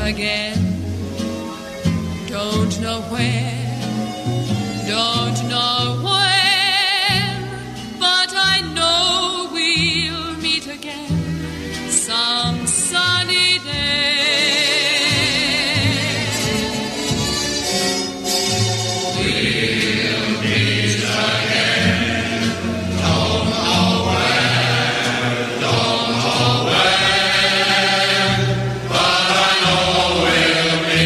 Again, don't know where, don't know when, but I know we'll meet again some sunny day. We'll meet again, don't know where, don't know when, but I know we'll meet again.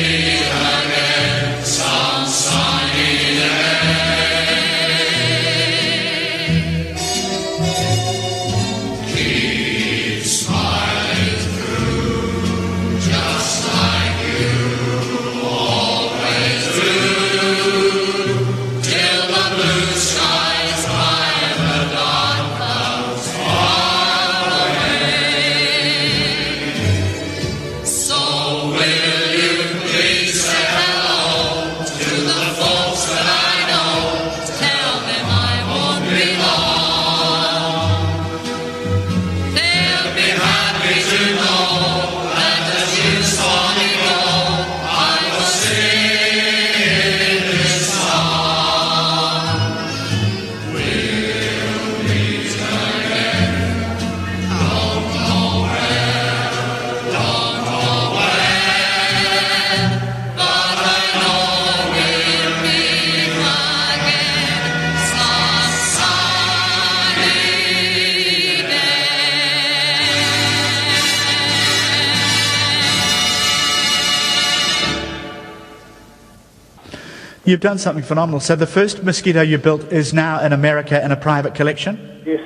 You've done something phenomenal. So the first mosquito you built is now in America in a private collection? Yes.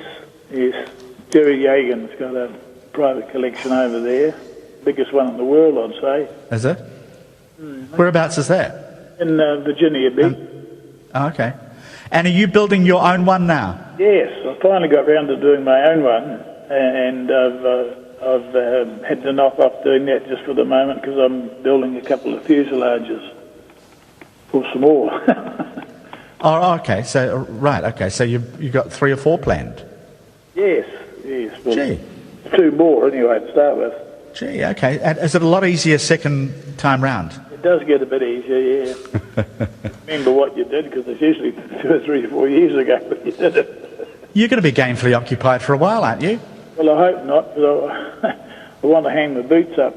Jerry Yagan's got a private collection over there. Biggest one in the world, I'd say. Is it? Whereabouts is that? In Virginia Beach. Okay. And are you building your own one now? Yes, I finally got round to doing my own one, and I've had to knock off doing that just for the moment because I'm building a couple of fuselages for some more. Oh, okay. So, right, okay. So you've got 3 or 4 planned? Yes. Well, Gee. 2 more anyway to start with. Gee, okay. And is it a lot easier second time round? It does get a bit easier, yeah. Remember what you did, because it's usually 2 or 3 or 4 years ago when you did it. You're going to be gainfully occupied for a while, aren't you? Well, I hope not, because I want to hang my boots up.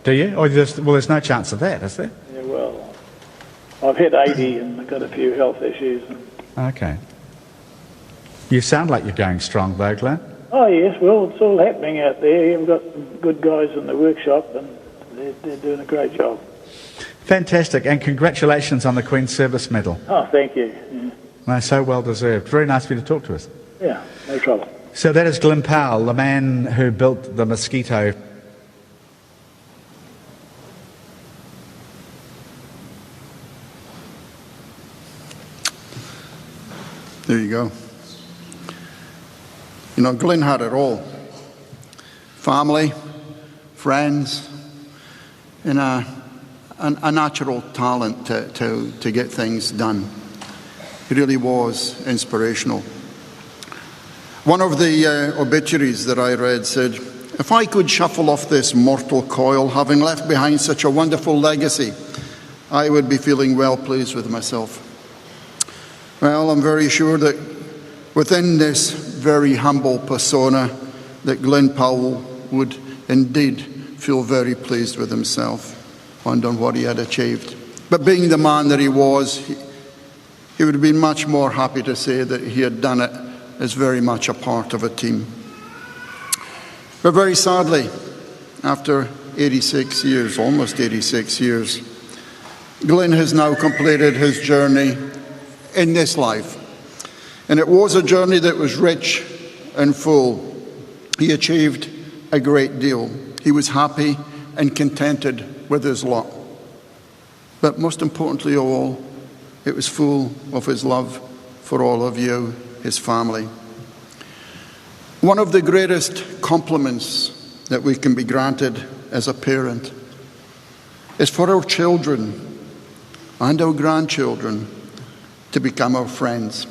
Do you? Or there's no chance of that, is there? Yeah, well, I've had 80 and I've got a few health issues. Okay. You sound like you're going strong, though, Glyn. Oh, yes, well, it's all happening out there. We've got some good guys in the workshop and they're doing a great job. Fantastic, and congratulations on the Queen's Service Medal. Oh, thank you. Yeah. No, so well deserved. Very nice of you to talk to us. Yeah, no trouble. So that is Glyn Powell, the man who built the mosquito. There you go. You know, Glyn had it all. Family, friends, and a natural talent to get things done. He really was inspirational. One of the obituaries that I read said, "If I could shuffle off this mortal coil, having left behind such a wonderful legacy, I would be feeling well pleased with myself." Well, I'm very sure that within this very humble persona, that Glyn Powell would indeed feel very pleased with himself and on what he had achieved. But being the man that he was, he would have been much more happy to say that he had done it as very much a part of a team. But very sadly, after 86 years, almost 86 years, Glyn has now completed his journey in this life. And it was a journey that was rich and full. He achieved a great deal. He was happy and contented with his lot. But most importantly of all, it was full of his love for all of you, his family. One of the greatest compliments that we can be granted as a parent is for our children and our grandchildren to become our friends.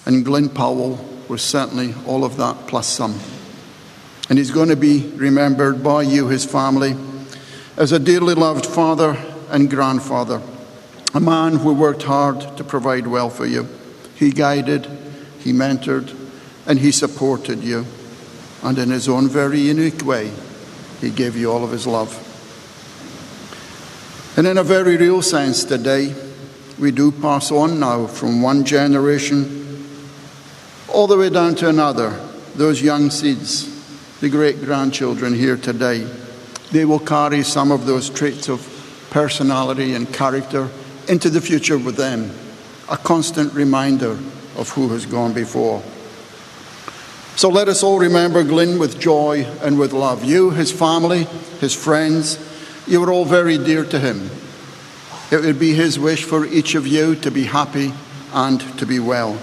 And Glyn Powell was certainly all of that plus some. And he's going to be remembered by you, his family, as a dearly loved father and grandfather, a man who worked hard to provide well for you. He guided, he mentored, and he supported you. And in his own very unique way, he gave you all of his love. And in a very real sense today, we do pass on now from one generation all the way down to another. Those young seeds, the great-grandchildren here today, they will carry some of those traits of personality and character into the future with them, a constant reminder of who has gone before. So let us all remember Glyn with joy and with love. You, his family, his friends, you were all very dear to him. It would be his wish for each of you to be happy and to be well.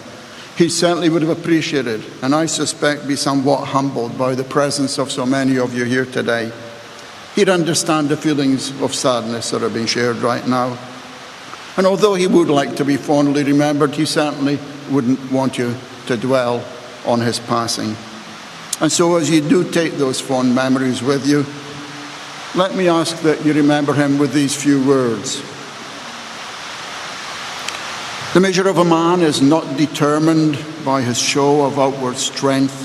He certainly would have appreciated, and I suspect be somewhat humbled by the presence of so many of you here today. He'd understand the feelings of sadness that are being shared right now. And although he would like to be fondly remembered, he certainly wouldn't want you to dwell on his passing. And so as you do take those fond memories with you, let me ask that you remember him with these few words. The measure of a man is not determined by his show of outward strength,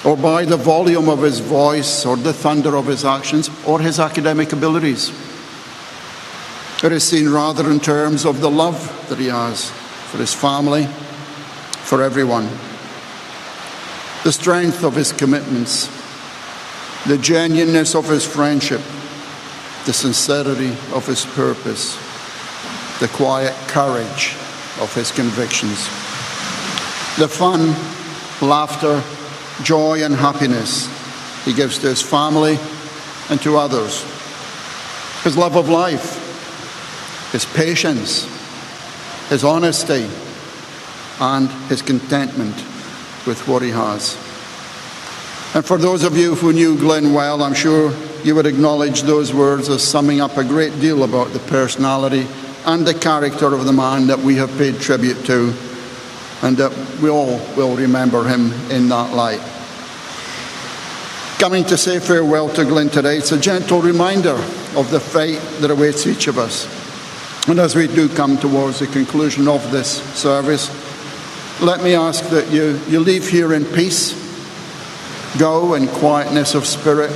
or by the volume of his voice, or the thunder of his actions, or his academic abilities. It is seen rather in terms of the love that he has for his family, for everyone. The strength of his commitments, the genuineness of his friendship, the sincerity of his purpose. the quiet courage of his convictions, the fun, laughter, joy and happiness he gives to his family and to others, his love of life, his patience, his honesty, and his contentment with what he has. And for those of you who knew Glyn well, I'm sure you would acknowledge those words as summing up a great deal about the personality and the character of the man that we have paid tribute to, and that we all will remember him in that light. Coming to say farewell to Glyn today, it's a gentle reminder of the fate that awaits each of us. And as we do come towards the conclusion of this service, let me ask that you leave here in peace, go in quietness of spirit,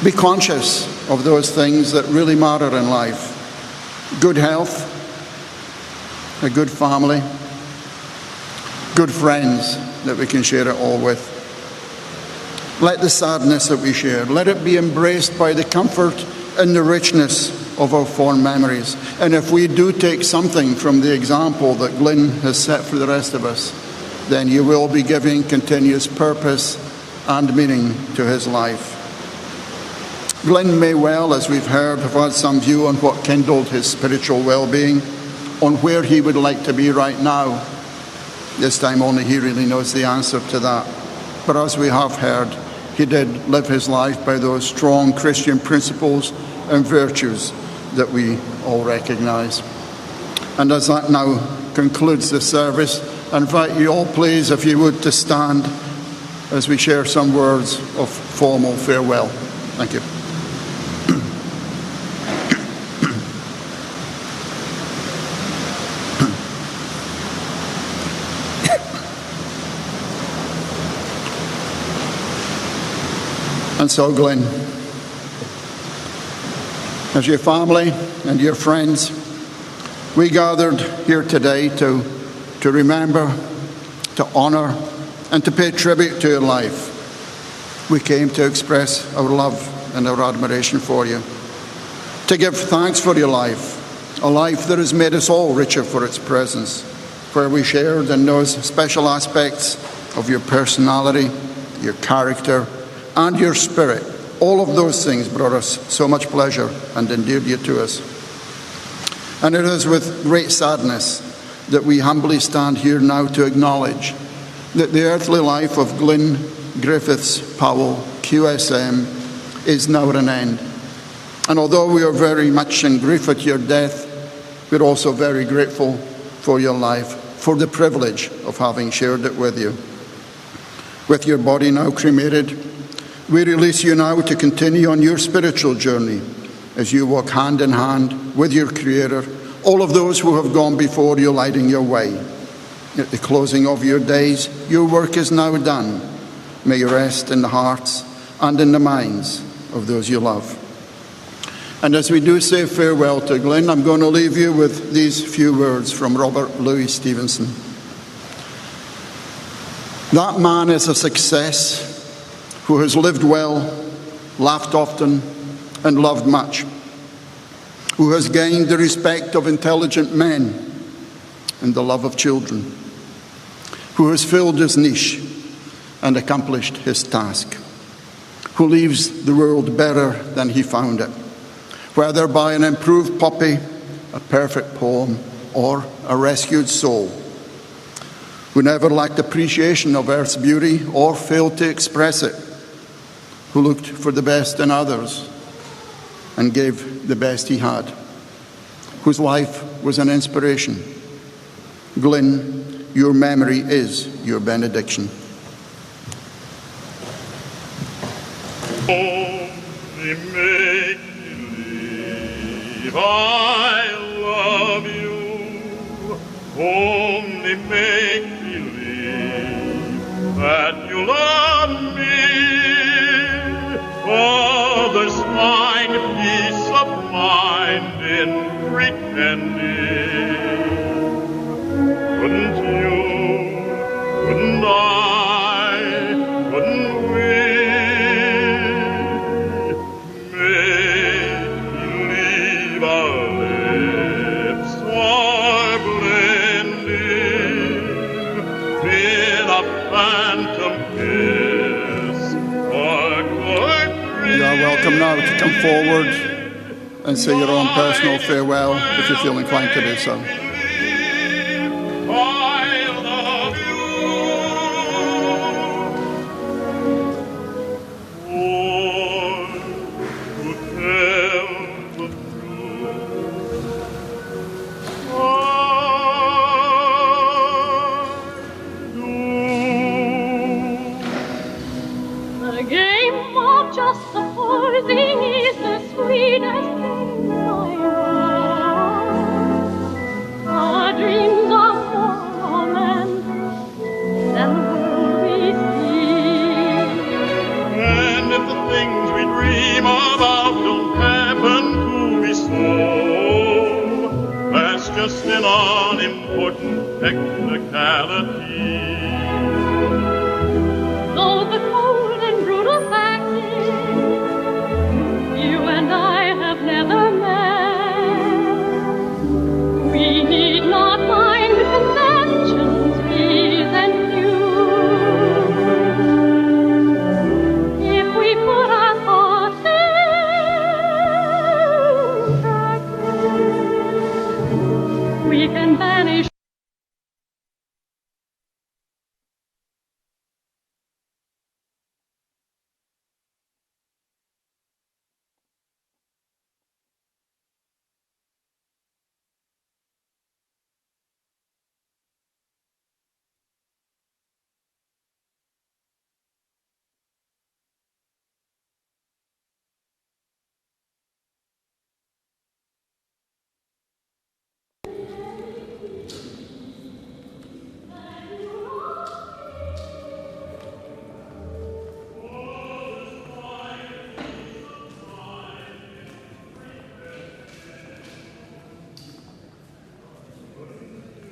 be conscious of those things that really matter in life: good health, a good family, good friends that we can share it all with. Let the sadness that we share, let it be embraced by the comfort and the richness of our fond memories. And if we do take something from the example that Glyn has set for the rest of us, then you will be giving continuous purpose and meaning to his life. Glyn may well, as we've heard, have had some view on what kindled his spiritual well-being, on where he would like to be right now. This time only he really knows the answer to that. But as we have heard, he did live his life by those strong Christian principles and virtues that we all recognise. And as that now concludes the service, I invite you all, please, if you would, to stand as we share some words of formal farewell. Thank you. And so, Glyn, as your family and your friends, we gathered here today to remember, to honour, and to pay tribute to your life. We came to express our love and our admiration for you, to give thanks for your life, a life that has made us all richer for its presence, where we shared in those special aspects of your personality, your character, and your spirit. All of those things brought us so much pleasure and endeared you to us. And it is with great sadness that we humbly stand here now to acknowledge that the earthly life of Glyn Griffiths Powell, QSM, is now at an end. And although we are very much in grief at your death, we're also very grateful for your life, for the privilege of having shared it with you. With your body now cremated, we release you now to continue on your spiritual journey as you walk hand in hand with your Creator, all of those who have gone before you lighting your way. At the closing of your days, your work is now done. May you rest in the hearts and in the minds of those you love. And as we do say farewell to Glyn, I'm going to leave you with these few words from Robert Louis Stevenson. That man is a success who has lived well, laughed often, and loved much, who has gained the respect of intelligent men and the love of children, who has filled his niche and accomplished his task, who leaves the world better than he found it, whether by an improved puppy, a perfect poem, or a rescued soul, who never lacked appreciation of earth's beauty or failed to express it, who looked for the best in others and gave the best he had, whose life was an inspiration. Glyn, your memory is your benediction. Only make believe I love you. Only make believe that you love me. Others find peace of mind in pretending. Couldn't you, couldn't I, couldn't we make believe our lips welcome now to come forward and say your own personal farewell if you feel inclined to do so. The game of just supposing is the sweetest thing I know. Our dreams are more romantic than the world we see. And if the things we dream about don't happen to be so, that's just an unimportant technicality.